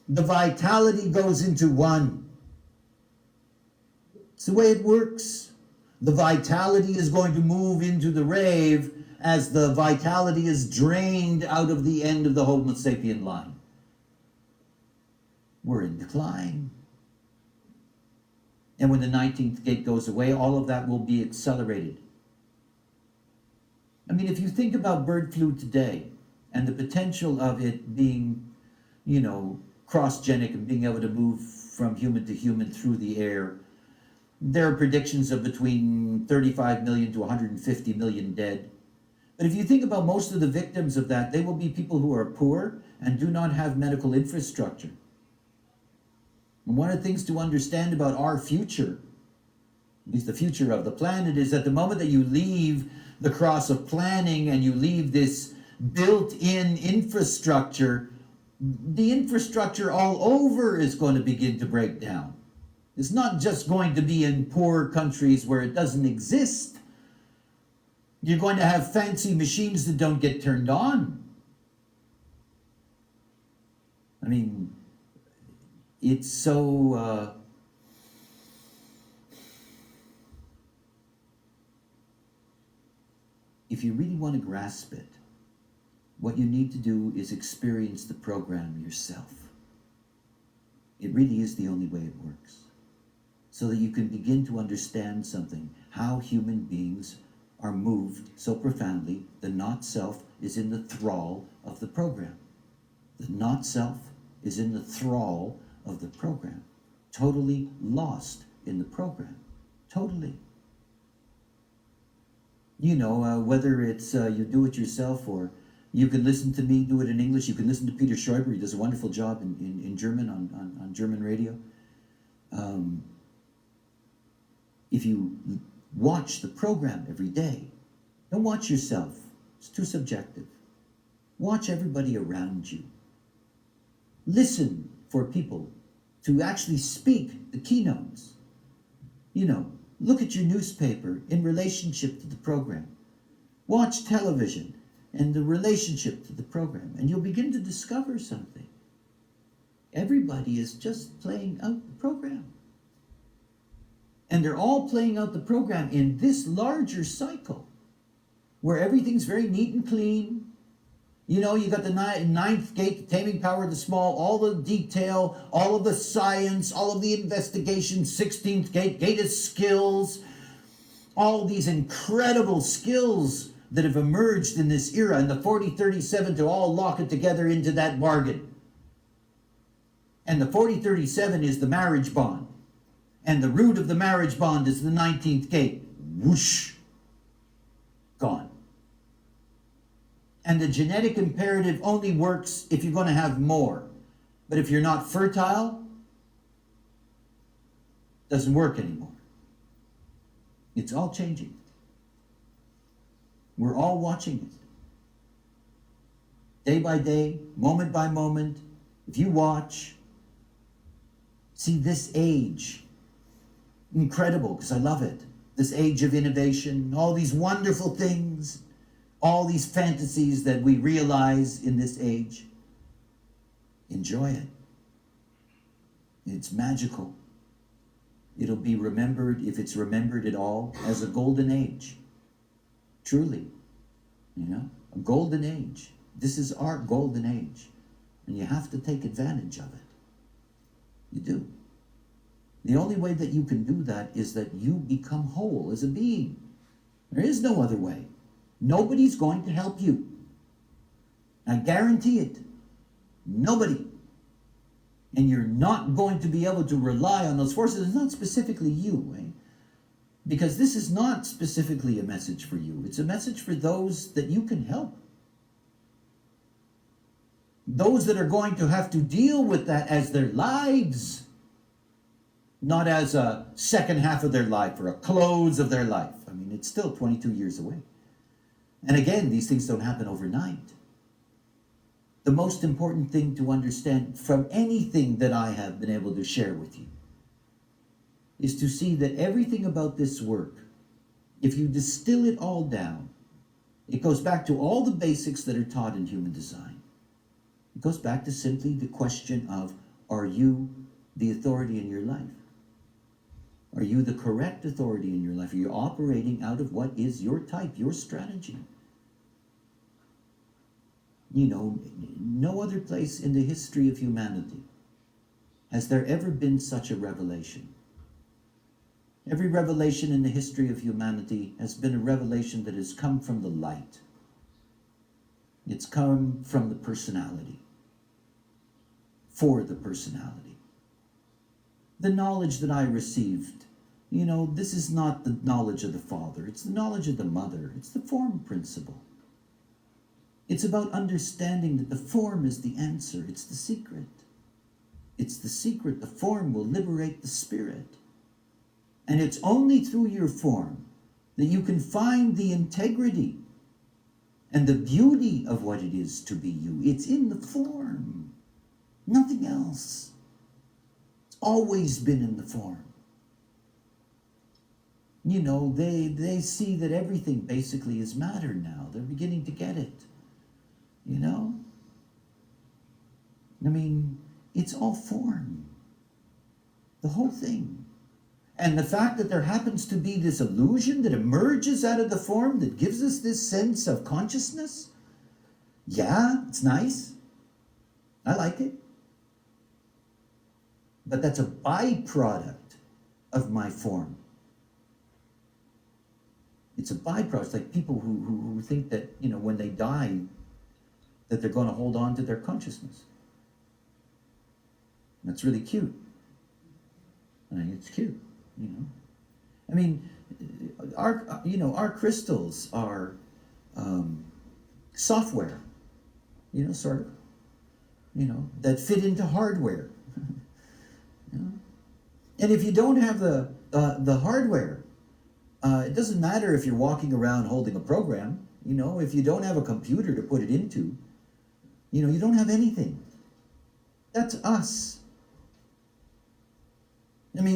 the vitality goes into one. It's the way it works. The vitality is going to move into the rave as the vitality is drained out of the end of the Homo sapien line. We're in decline. And when the 19th gate goes away, all of that will be accelerated. I mean, if you think about bird flu today and the potential of it being, cross-genic and being able to move from human to human through the air, there are predictions of between 35 million to 150 million dead. But if you think about most of the victims of that, they will be people who are poor and do not have medical infrastructure. And one of the things to understand about our future, at least the future of the planet, is that the moment that you leave the cross of planning and you leave this built-in infrastructure, the infrastructure all over is going to begin to break down. It's not just going to be in poor countries where it doesn't exist. You're going to have fancy machines that don't get turned on. I mean, it's so... if you really want to grasp it, what you need to do is experience the program yourself. It really is the only way it works. So that you can begin to understand something, how human beings are moved so profoundly. The not-self is in the thrall of the program. The not-self is in the thrall of the program. Totally lost in the program. Totally. Whether it's you do it yourself, or you can listen to me do it in English. You can listen to Peter Schreiber. He does a wonderful job in German on German radio. If you watch the program every day, don't watch yourself. It's too subjective. Watch everybody around you. Listen for people to actually speak the keynotes. Look at your newspaper in relationship to the program. Watch television and the relationship to the program, and you'll begin to discover something. Everybody is just playing out the program. And they're all playing out the program in this larger cycle where everything's very neat and clean. You got the ninth gate, the taming power of the small, all the detail, all of the science, all of the investigation, 16th gate, gate of skills, all these incredible skills that have emerged in this era, and the 4037 to all lock it together into that bargain. And the 4037 is the marriage bond. And the root of the marriage bond is the 19th gate. Whoosh. Gone. And the genetic imperative only works if you're going to have more. But if you're not fertile, it doesn't work anymore. It's all changing. We're all watching it. Day by day, moment by moment. If you watch, see this age incredible because I love it. This age of innovation, all these wonderful things, all these fantasies that we realize in this age. Enjoy it. It's magical. It'll be remembered, if it's remembered at all, as a golden age. Truly. A golden age. This is our golden age. And you have to take advantage of it. You do. The only way that you can do that is that you become whole as a being. There is no other way. Nobody's going to help you. I guarantee it. Nobody. And you're not going to be able to rely on those forces. It's not specifically you, because this is not specifically a message for you. It's a message for those that you can help. Those that are going to have to deal with that as their lives, not as a second half of their life or a close of their life. I mean, it's still 22 years away. And again, these things don't happen overnight. The most important thing to understand from anything that I have been able to share with you is to see that everything about this work, if you distill it all down, it goes back to all the basics that are taught in human design. It goes back to simply the question of, are you the authority in your life? Are you the correct authority in your life? Are you operating out of what is your type, your strategy? No other place in the history of humanity has there ever been such a revelation. Every revelation in the history of humanity has been a revelation that has come from the light. It's come from the personality, for the personality. The knowledge that I received, this is not the knowledge of the father. It's the knowledge of the mother. It's the form principle. It's about understanding that the form is the answer. It's the secret. It's the secret. The form will liberate the spirit. And it's only through your form that you can find the integrity and the beauty of what it is to be you. It's in the form. Nothing else. It's always been in the form. They see that everything basically is matter now. They're beginning to get it. It's all form. The whole thing. And the fact that there happens to be this illusion that emerges out of the form that gives us this sense of consciousness, yeah, it's nice. I like it. But that's a byproduct of my form. It's a byproduct. It's like people who think that, when they die, that they're going to hold on to their consciousness. That's really cute. It's cute, our crystals are software, sort of, that fit into hardware. And if you don't have the hardware, it doesn't matter if you're walking around holding a program. If you don't have a computer to put it into, you don't have anything. That's us.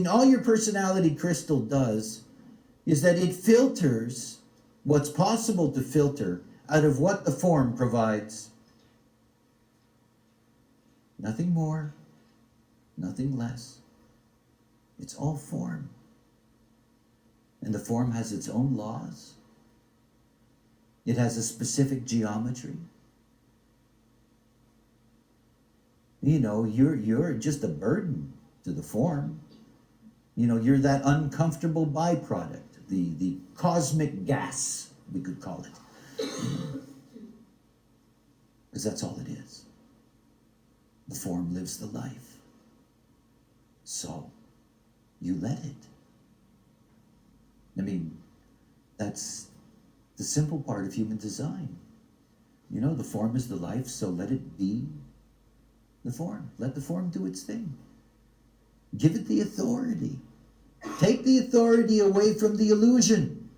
All your personality crystal does is that it filters what's possible to filter out of what the form provides. Nothing more, nothing less. It's all form. And the form has its own laws. It has a specific geometry. You're just a burden to the form. You're that uncomfortable byproduct, the cosmic gas, we could call it. Because that's all it is. The form lives the life. So, you let it. That's the simple part of human design. The form is the life, so let it be the form. Let the form do its thing. Give it the authority. Take the authority away from the illusion.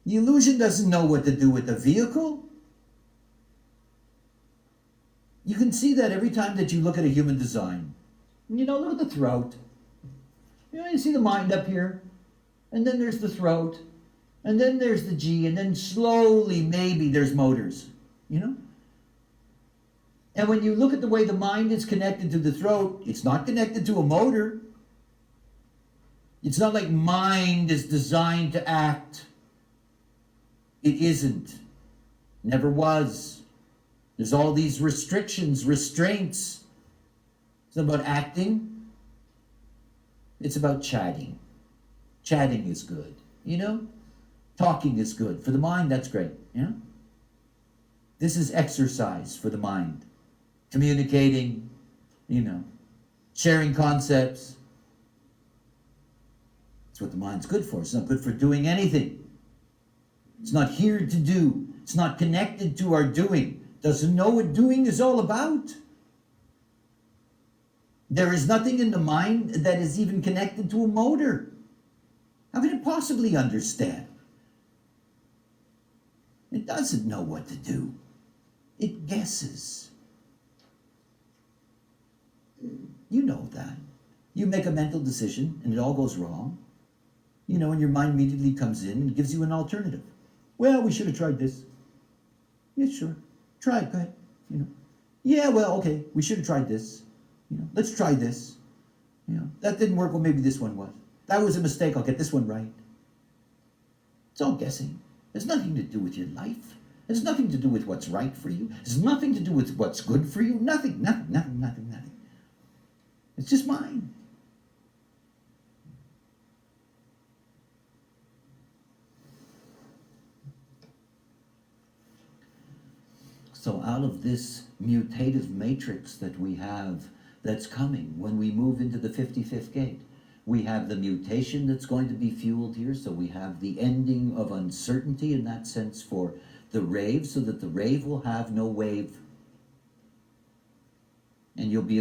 The illusion doesn't know what to do with the vehicle. You can see that every time that you look at a human design. Look at the throat. You know, you see the mind up here, and then there's the throat, and then there's the G, and then slowly maybe there's motors, you know? And when you look at the way the mind is connected to the throat, it's not connected to a motor. It's not like mind is designed to act. It isn't. Never was. There's all these restrictions, restraints. It's not about acting. It's about chatting. Chatting is good, you know? Talking is good. For the mind, that's great, you know? This is exercise for the mind. Communicating, you know, sharing concepts. It's what the mind's good for. It's not good for doing anything. It's not here to do. It's not connected to our doing. Doesn't know what doing is all about. There is nothing in the mind that is even connected to a motor. How can it possibly understand? It doesn't know what to do. It guesses. You know that. You make a mental decision and it all goes wrong. You know, and your mind immediately comes in and gives you an alternative. Well, we should have tried this. Yeah, sure. Try it, go ahead. You know. Yeah, well, okay, we should have tried this. You know, let's try this. You know, that didn't work, well, maybe this one was. That was a mistake, I'll get this one right. It's all guessing. It has nothing to do with your life. It has nothing to do with what's right for you. It has nothing to do with what's good for you. Nothing. It's just mine. So out of this mutative matrix that we have that's coming when we move into the 55th gate, we have the mutation that's going to be fueled here. So we have the ending of uncertainty in that sense for the rave, so that the rave will have no wave. And it'll be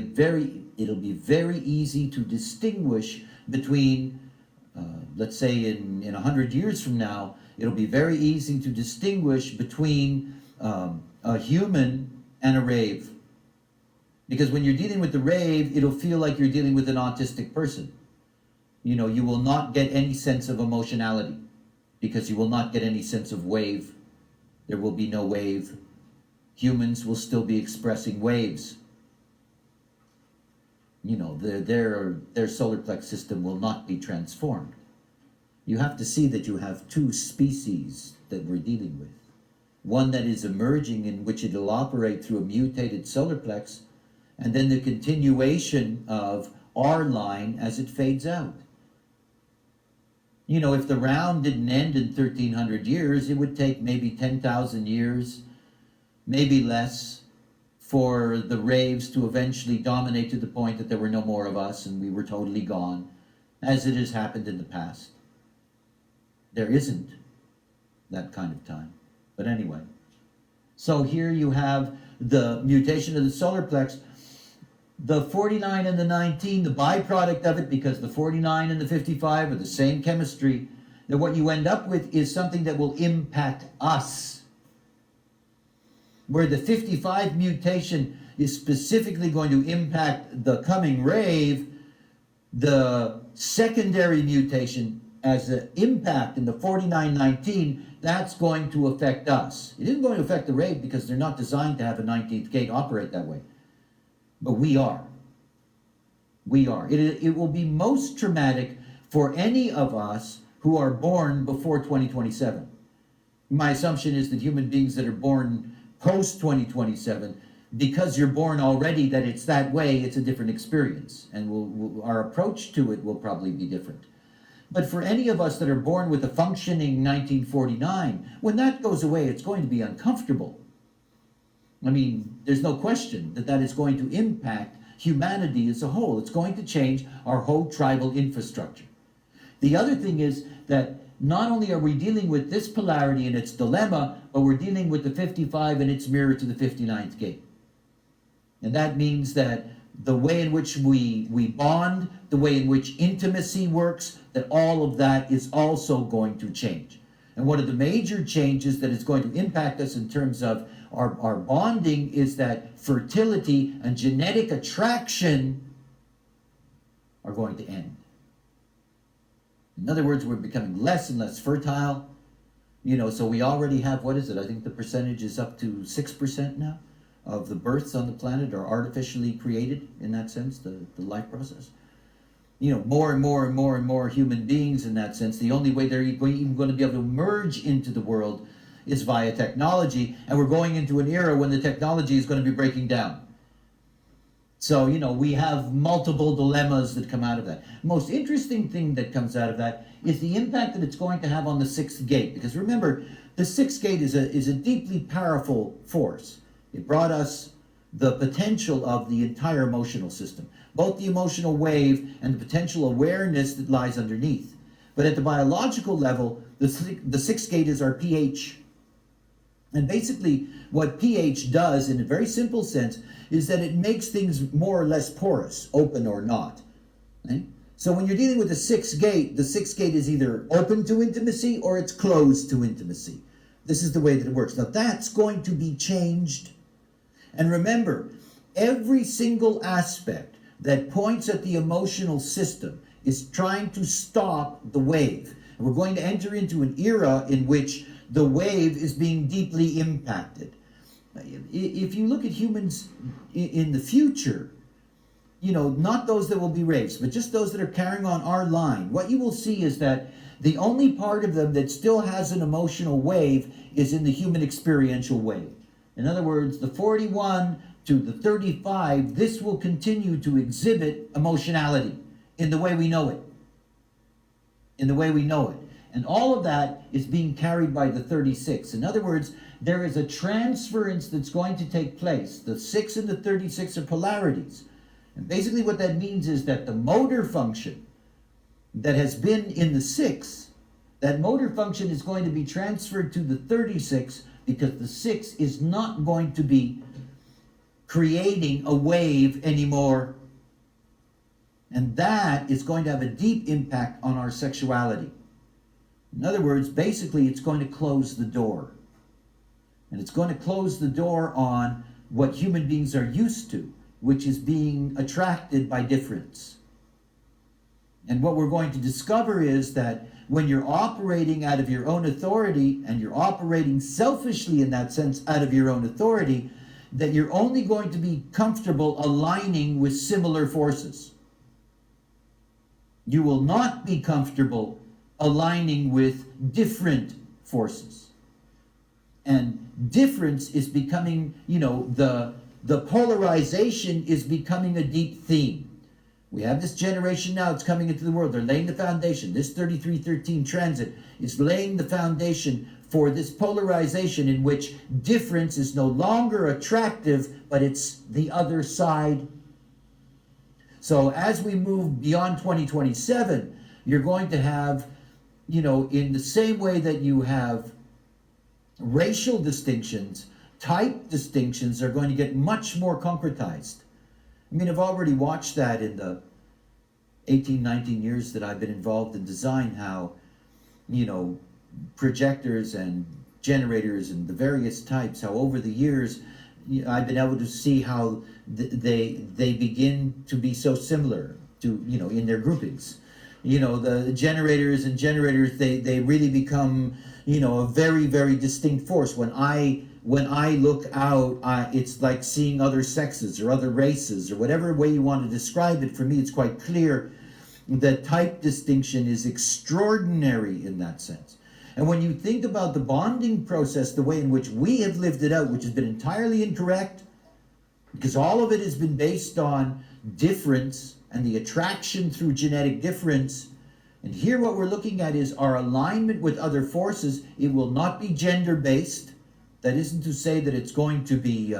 very easy to distinguish between, let's say in 100 years from now, it'll be very easy to distinguish between a human and a rave. Because when you're dealing with the rave, it'll feel like you're dealing with an autistic person. You know, you will not get any sense of emotionality because you will not get any sense of wave. There will be no wave. Humans will still be expressing waves. You know, their solar plex system will not be transformed. You have to see that you have two species that we're dealing with. One that is emerging in which it'll operate through a mutated solar plex, and then the continuation of our line as it fades out. You know, if the round didn't end in 1300 years, it would take maybe 10,000 years, maybe less, for the raves to eventually dominate to the point that there were no more of us and we were totally gone, as it has happened in the past. There isn't that kind of time. But anyway, so here you have the mutation of the solar plex. The 49 and the 19, the byproduct of it, because the 49 and the 55 are the same chemistry, that what you end up with is something that will impact us. Where the 55 mutation is specifically going to impact the coming rave, the secondary mutation as an impact in the 49-19, that's going to affect us. It isn't going to affect the rave because they're not designed to have a 19th gate operate that way. But we are. We are. It will be most traumatic for any of us who are born before 2027. My assumption is that human beings that are born post 2027, because you're born already that it's that way, it's a different experience. And our approach to it will probably be different. But for any of us that are born with a functioning 1949, when that goes away, it's going to be uncomfortable. I mean, there's no question that that is going to impact humanity as a whole. It's going to change our whole tribal infrastructure. The other thing is that not only are we dealing with this polarity and its dilemma, but we're dealing with the 55 and its mirror to the 59th gate. And that means that the way in which we bond, the way in which intimacy works, that all of that is also going to change. And one of the major changes that is going to impact us in terms of our bonding is that fertility and genetic attraction are going to end. In other words, we're becoming less and less fertile. So we already have, what is it? I think the percentage is up to 6% now of the births on the planet are artificially created in that sense, the life process. More and more and more and more human beings in that sense. The only way they're even going to be able to merge into the world is via technology, and we're going into an era when the technology is going to be breaking down. So, we have multiple dilemmas that come out of that. Most interesting thing that comes out of that is the impact that it's going to have on the sixth gate. Because remember, the sixth gate is a deeply powerful force. It brought us the potential of the entire emotional system, both the emotional wave and the potential awareness that lies underneath. But at the biological level, the sixth gate is our pH. And basically, what pH does, in a very simple sense, is that it makes things more or less porous, open or not. Right? So when you're dealing with the sixth gate is either open to intimacy or it's closed to intimacy. This is the way that it works. Now that's going to be changed. And remember, every single aspect that points at the emotional system is trying to stop the wave. And we're going to enter into an era in which the wave is being deeply impacted. If you look at humans in the future, not those that will be raised, but just those that are carrying on our line, what you will see is that the only part of them that still has an emotional wave is in the human experiential wave. In other words, the 41 to the 35, this will continue to exhibit emotionality in the way we know it. In the way we know it. And all of that is being carried by the 36. In other words, there is a transference that's going to take place. The 6 and the 36 are polarities. And basically what that means is that the motor function that has been in the 6, that motor function is going to be transferred to the 36 because the 6 is not going to be creating a wave anymore. And that is going to have a deep impact on our sexuality. In other words, basically it's going to close the door. And it's going to close the door on what human beings are used to, which is being attracted by difference. And what we're going to discover is that when you're operating out of your own authority, and you're operating selfishly in that sense out of your own authority, that you're only going to be comfortable aligning with similar forces. You will not be comfortable aligning with different forces. And difference is becoming, the polarization is becoming a deep theme. We have this generation now, it's coming into the world. They're laying the foundation. This 3313 transit is laying the foundation for this polarization in which difference is no longer attractive, but it's the other side. So as we move beyond 2027, you're going to have, in the same way that you have racial distinctions, type distinctions are going to get much more concretized. I've already watched that in the 18, 19 years that I've been involved in design, how, projectors and generators and the various types, how over the years, I've been able to see how they begin to be so similar to, in their groupings. The generators, they really become, a very, very distinct force. When I look out, it's like seeing other sexes or other races or whatever way you want to describe it. For me, it's quite clear that type distinction is extraordinary in that sense. And when you think about the bonding process, the way in which we have lived it out, which has been entirely incorrect, because all of it has been based on difference and the attraction through genetic difference. And here what we're looking at is our alignment with other forces. It will not be gender-based. That isn't to say that it's going to be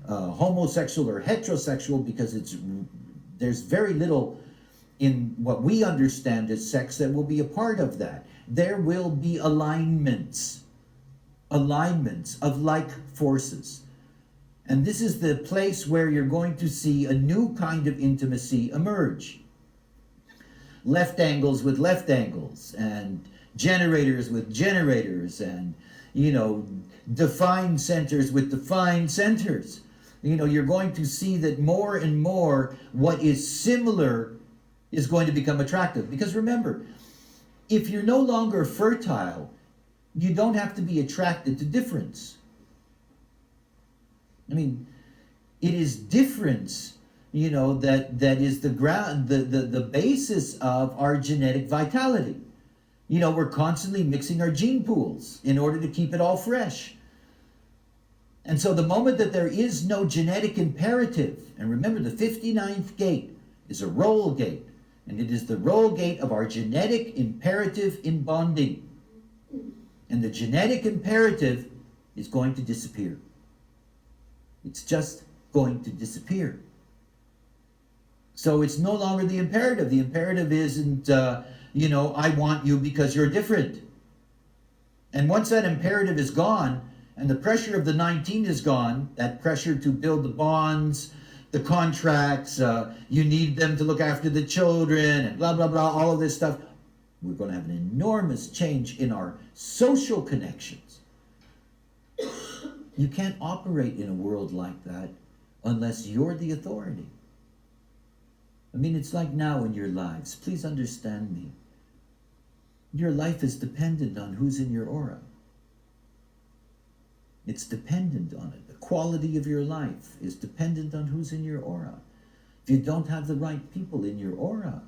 homosexual or heterosexual, because there's very little in what we understand as sex that will be a part of that. There will be alignments of like forces. And this is the place where you're going to see a new kind of intimacy emerge. Left angles with left angles, and generators with generators, and, defined centers with defined centers. You're going to see that more and more what is similar is going to become attractive. Because remember, if you're no longer fertile, you don't have to be attracted to difference. I mean, it is difference, that is the ground, the basis of our genetic vitality. We're constantly mixing our gene pools in order to keep it all fresh. And so the moment that there is no genetic imperative, and remember the 59th gate is a roll gate, and it is the roll gate of our genetic imperative in bonding. And the genetic imperative is going to disappear. It's just going to disappear. So it's no longer the imperative. The imperative isn't, I want you because you're different. And once that imperative is gone, and the pressure of the 19 is gone, that pressure to build the bonds, the contracts, you need them to look after the children, and blah, blah, blah, all of this stuff, we're going to have an enormous change in our social connections. You can't operate in a world like that unless you're the authority. I mean, it's like now in your lives. Please understand me. Your life is dependent on who's in your aura. It's dependent on it. The quality of your life is dependent on who's in your aura. If you don't have the right people in your aura,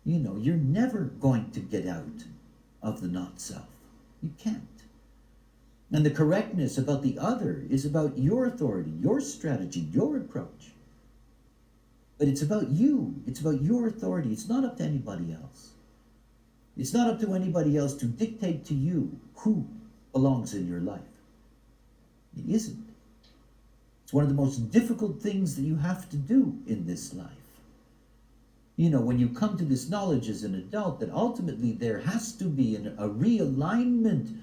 you're never going to get out of the not-self. You can't. And the correctness about the other is about your authority, your strategy, your approach. But it's about you. It's about your authority. It's not up to anybody else. It's not up to anybody else to dictate to you who belongs in your life. It isn't. It's one of the most difficult things that you have to do in this life. When you come to this knowledge as an adult, that ultimately there has to be a realignment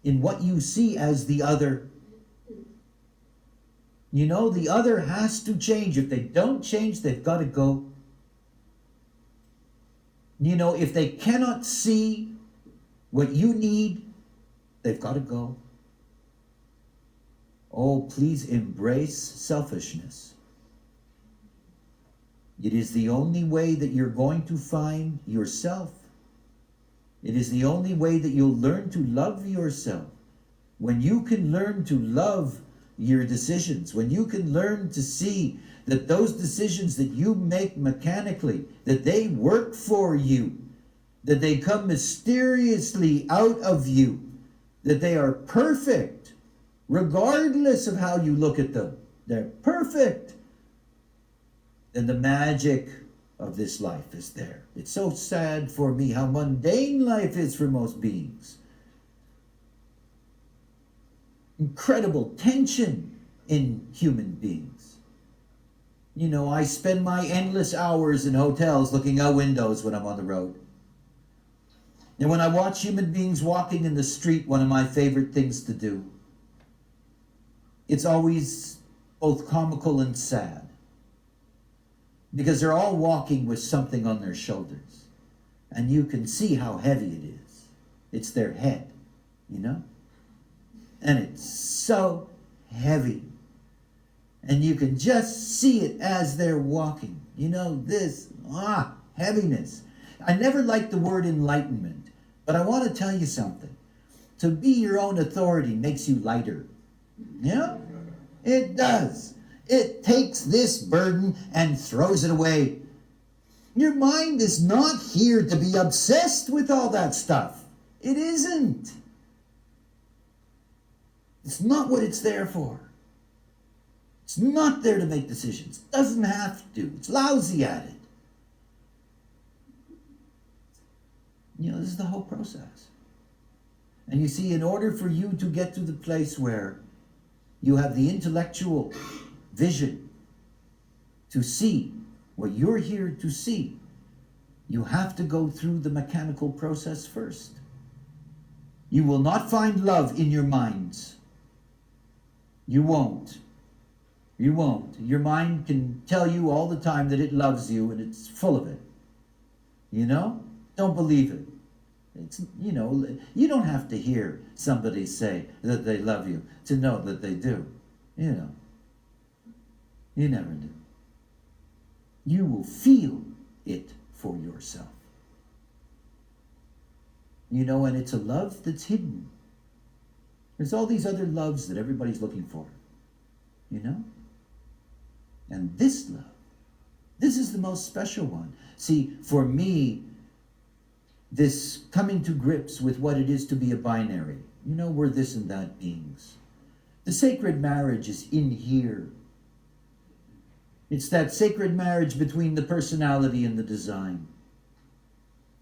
in what you see as the other. The other has to change. If they don't change, they've got to go. If they cannot see what you need, they've got to go. Oh, please embrace selfishness. It is the only way that you're going to find yourself. It is the only way that you'll learn to love yourself. When you can learn to love your decisions, when you can learn to see that those decisions that you make mechanically, that they work for you, that they come mysteriously out of you, that they are perfect, regardless of how you look at them. They're perfect. Then the magic of this life is there. It's so sad for me how mundane life is for most beings. Incredible tension in human beings. I spend my endless hours in hotels looking out windows when I'm on the road. And when I watch human beings walking in the street, one of my favorite things to do, it's always both comical and sad. Because they're all walking with something on their shoulders. And you can see how heavy it is. It's their head, And it's so heavy. And you can just see it as they're walking. This heaviness. I never liked the word enlightenment. But I want to tell you something. To be your own authority makes you lighter. It does. It takes this burden and throws it away. Your mind is not here to be obsessed with all that stuff. It isn't. It's not what it's there for. It's not there to make decisions. It doesn't have to. It's lousy at it. This is the whole process. And you see, in order for you to get to the place where you have the intellectual vision to see what you're here to see, you have to go through the mechanical process first. You will not find love in your minds. You won't. You won't. Your mind can tell you all the time that it loves you and it's full of it. Don't believe it. It's, you don't have to hear somebody say that they love you to know that they do. You never do. You will feel it for yourself. You know, and it's a love that's hidden. There's all these other loves that everybody's looking for, you know? And this love, this is the most special one. See, for me, this coming to grips with what it is to be a binary, you know, we're this and that beings. The sacred marriage is in here. It's that sacred marriage between the personality and the design.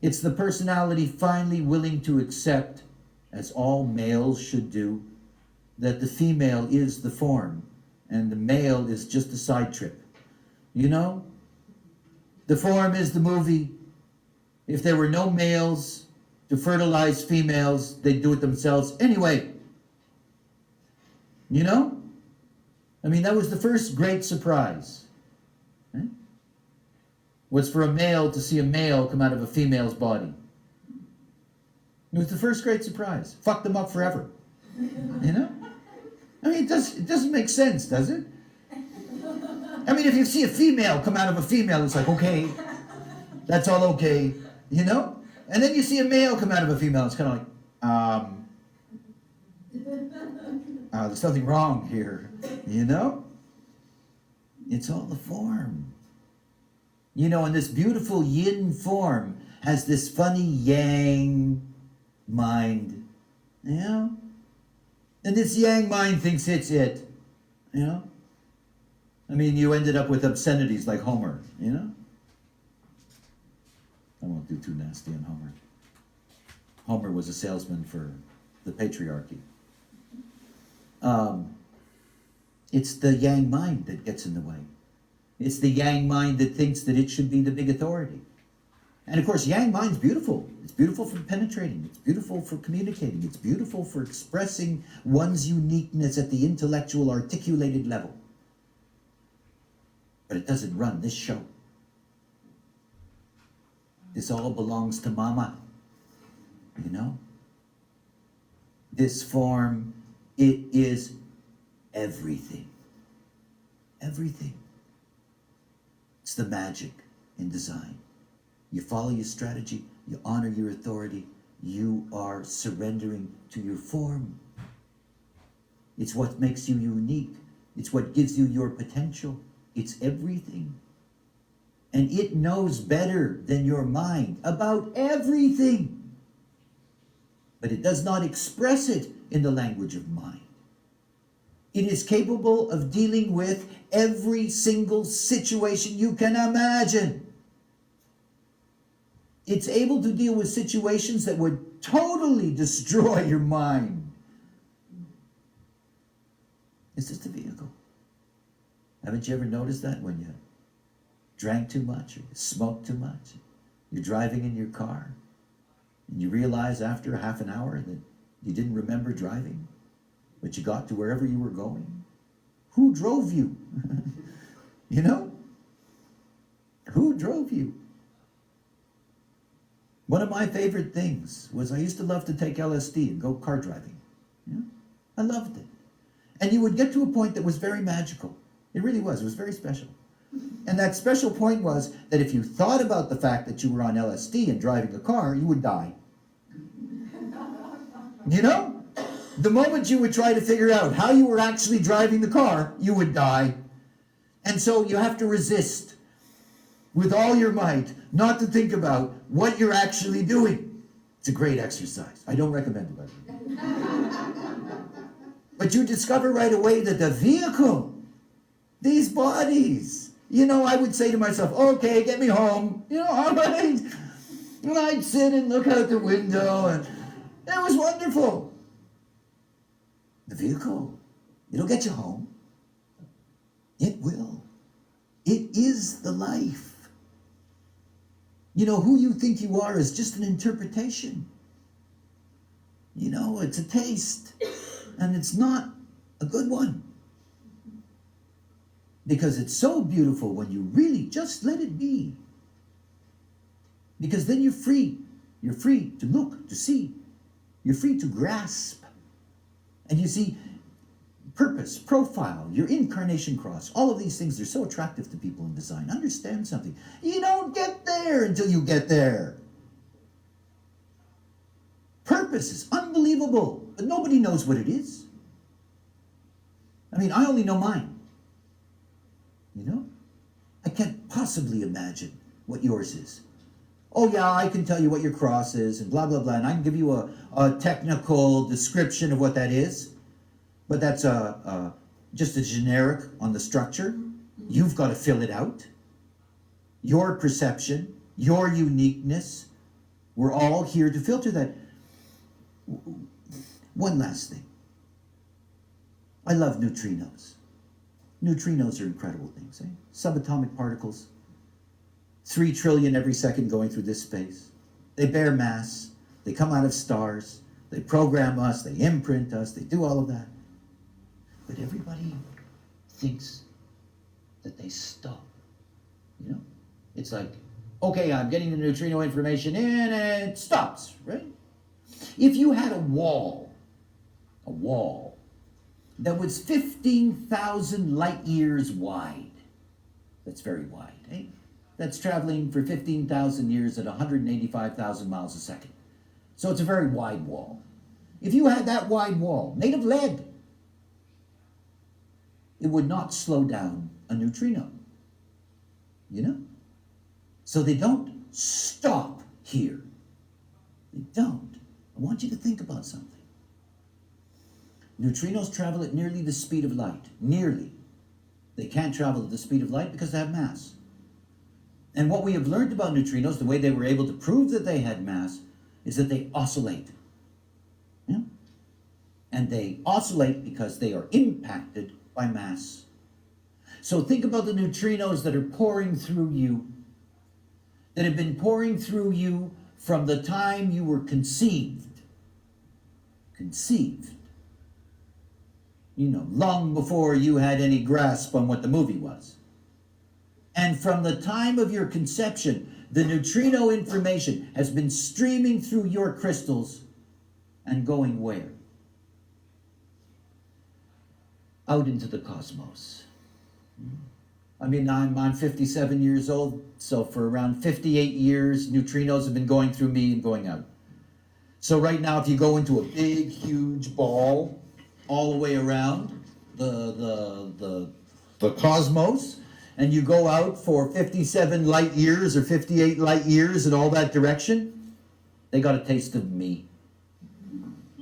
It's the personality finally willing to accept, as all males should do, that the female is the form and the male is just a side trip. You know? The form is the movie. If there were no males to fertilize females, they'd do it themselves anyway. You know? I mean, that was the first great surprise. Right? Was for a male to see a male come out of a female's body. It was the first great surprise. Fucked them up forever. You know? I mean, it doesn't make sense, does it? I mean, if you see a female come out of a female, it's like, okay, that's all okay, you know? And then you see a male come out of a female, it's kind of like, there's something wrong here, you know? It's all the form. You know, and this beautiful yin form has this funny yang mind, you know? And this yang mind thinks it's it, you know? I mean, you ended up with obscenities like Homer, you know? I won't do too nasty on Homer. Homer was a salesman for the patriarchy. It's the yang mind that gets in the way. It's the yang mind that thinks that it should be the big authority. And of course, yang mind's beautiful. It's beautiful for penetrating. It's beautiful for communicating. It's beautiful for expressing one's uniqueness at the intellectual, articulated level. But it doesn't run this show. This all belongs to Mama. You know? This form, it is everything. Everything. It's the magic in design. You follow your strategy, you honor your authority, you are surrendering to your form. It's what makes you unique. It's what gives you your potential. It's everything. And it knows better than your mind about everything. But it does not express it in the language of mind. It is capable of dealing with every single situation you can imagine. It's able to deal with situations that would totally destroy your mind. It's just a vehicle. Haven't you ever noticed that when you drank too much or you smoked too much? You're driving in your car and you realize after half an hour that you didn't remember driving, but you got to wherever you were going. Who drove you? You know? Who drove you? One of my favorite things was I used to love to take LSD and go car driving. Yeah? I loved it. And you would get to a point that was very magical. It really was. It was very special. And that special point was that if you thought about the fact that you were on LSD and driving a car, you would die. You know? The moment you would try to figure out how you were actually driving the car, you would die. And so you have to resist with all your might not to think about what you're actually doing. It's a great exercise. I don't recommend it. But you discover right away that the vehicle, these bodies, you know, I would say to myself, okay, get me home. You know, all right. And I'd sit and look out the window, and it was wonderful. The vehicle, it'll get you home. It will. It is the life. You know, who you think you are is just an interpretation. You know, it's a taste, and it's not a good one. Because it's so beautiful when you really just let it be. Because then you're free. You're free to look, to see. You're free to grasp. And you see, purpose, profile, your incarnation cross, all of these things are so attractive to people in design. Understand something. You don't get there until you get there. purpose is unbelievable, but nobody knows what it is. I mean, I only know mine. You know? I can't possibly imagine what yours is. Oh yeah, I can tell you what your cross is and blah, blah, blah, and I can give you a technical description of what that is, but that's just a generic on the structure. You've got to fill it out. Your perception, your uniqueness, we're all here to filter that. One last thing. I love neutrinos. Neutrinos are incredible things, eh? Subatomic particles, 3 trillion every second going through this space. They bear mass, they come out of stars, they program us, they imprint us, they do all of that. But everybody thinks that they stop, you know? It's like, okay, I'm getting the neutrino information in and it stops, right? If you had a wall that was 15,000 light years wide, that's very wide, eh? That's traveling for 15,000 years at 185,000 miles a second. So it's a very wide wall. If you had that wide wall made of lead, it would not slow down a neutrino, you know? So they don't stop here. They don't. I want you to think about something. Neutrinos travel at nearly the speed of light. Nearly. They can't travel at the speed of light because they have mass. And what we have learned about neutrinos, the way they were able to prove that they had mass, is that they oscillate. Yeah? And they oscillate because they are impacted by mass. So think about the neutrinos that are pouring through you, that have been pouring through you from the time you were conceived. Conceived. You know, long before you had any grasp on what the movie was. And from the time of your conception, the neutrino information has been streaming through your crystals and going where? Out into the cosmos. I mean, I'm 57 years old, so for around 58 years, neutrinos have been going through me and going out. So right now, if you go into a big, huge ball all the way around the cosmos, and you go out for 57 light years or 58 light years in all that direction, they got a taste of me.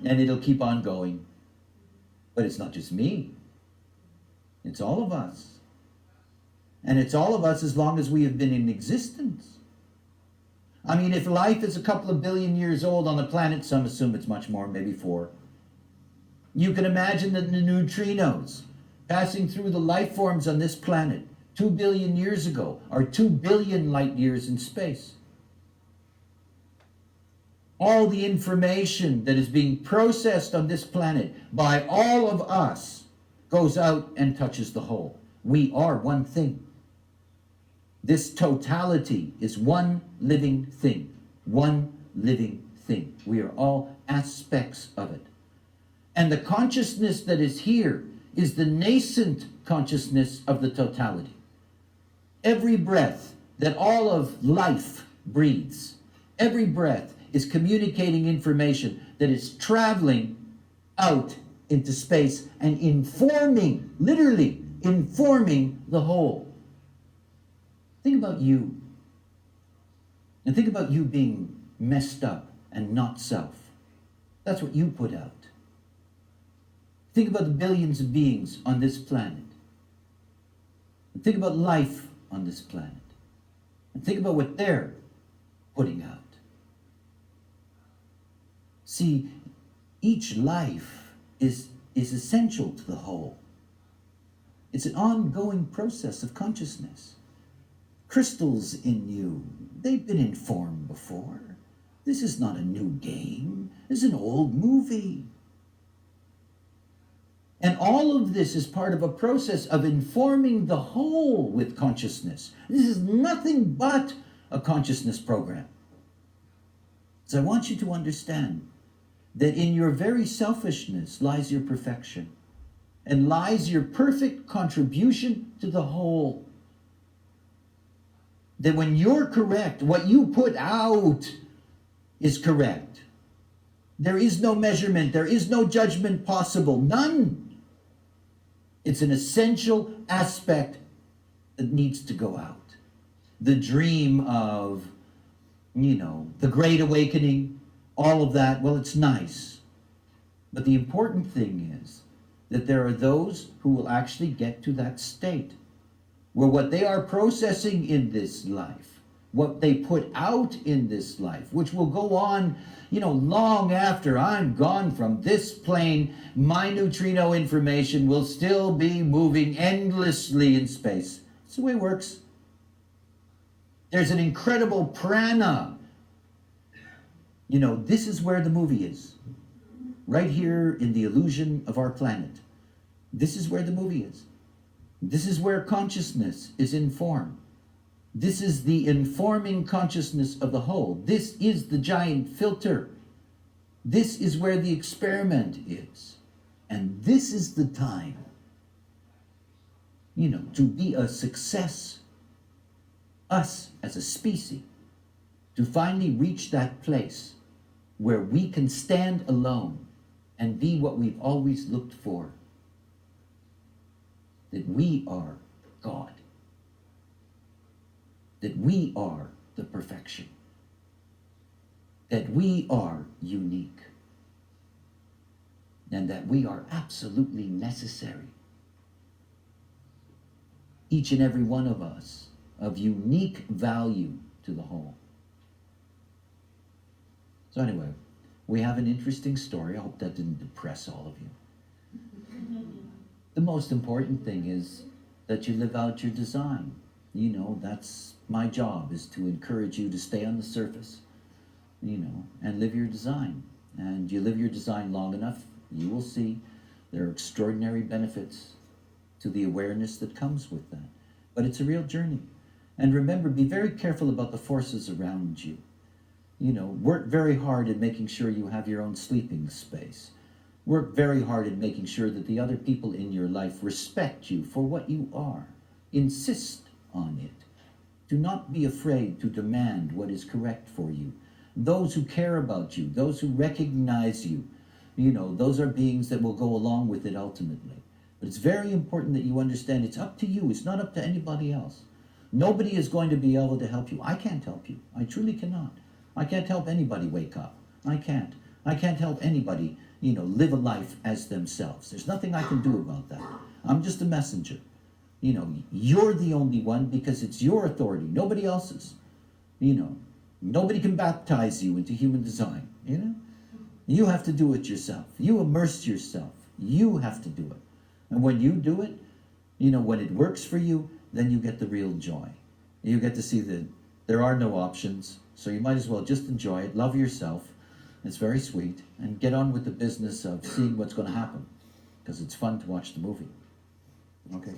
And it'll keep on going. But it's not just me. It's all of us. And it's all of us as long as we have been in existence. I mean, if life is a couple of billion years old on the planet, some assume it's much more, maybe 4. You can imagine that the neutrinos passing through the life forms on this planet 2 billion years ago are 2 billion light years in space. All the information that is being processed on this planet by all of us goes out and touches the whole. We are one thing. This totality is one living thing. One living thing. We are all aspects of it. And the consciousness that is here is the nascent consciousness of the totality. Every breath that all of life breathes, every breath is communicating information that is traveling out into space and informing, literally informing the whole. Think about you. And think about you being messed up and not self. That's what you put out. Think about the billions of beings on this planet. And think about life on this planet. And think about what they're putting out. See, each life is essential to the whole. It's an ongoing process of consciousness. Crystals in you, they've been informed before. This is not a new game. This is an old movie. And all of this is part of a process of informing the whole with consciousness. This is nothing but a consciousness program. So I want you to understand that in your very selfishness lies your perfection and lies your perfect contribution to the whole. That when you're correct, what you put out is correct. There is no measurement. There is no judgment possible. None. It's an essential aspect that needs to go out. The dream of, the Great Awakening, all of that, well, it's nice. But the important thing is that there are those who will actually get to that state where what they are processing in this life, what they put out in this life, which will go on, long after I'm gone from this plane, my neutrino information will still be moving endlessly in space. That's the way it works. There's an incredible prana. This is where the movie is. Right here in the illusion of our planet. This is where the movie is. This is where consciousness is informed. This is the informing consciousness of the whole. This is the giant filter. This is where the experiment is. And this is the time, to be a success. Us as a species, to finally reach that place where we can stand alone and be what we've always looked for. That we are God. That we are the perfection. That we are unique. And that we are absolutely necessary. Each and every one of us of unique value to the whole. So anyway, we have an interesting story. I hope that didn't depress all of you. The most important thing is that you live out your design. That's my job, is to encourage you to stay on the surface, and live your design. And you live your design long enough, you will see there are extraordinary benefits to the awareness that comes with that. But it's a real journey. And remember, be very careful about the forces around you. Work very hard at making sure you have your own sleeping space. Work very hard at making sure that the other people in your life respect you for what you are. Insist on it. Do not be afraid to demand what is correct for you. Those who care about you, those who recognize you, those are beings that will go along with it ultimately. But it's very important that you understand it's up to you. It's not up to anybody else. Nobody is going to be able to help you. I can't help you. I truly cannot. I can't help anybody wake up. I can't. I can't help anybody, live a life as themselves. There's nothing I can do about that. I'm just a messenger. You're the only one because it's your authority, nobody else's. Nobody can baptize you into human design, You have to do it yourself. You immerse yourself. You have to do it. And when you do it, when it works for you, then you get the real joy. You get to see that there are no options, so you might as well just enjoy it, love yourself. It's very sweet, and get on with the business of seeing what's going to happen, because it's fun to watch the movie. Okay.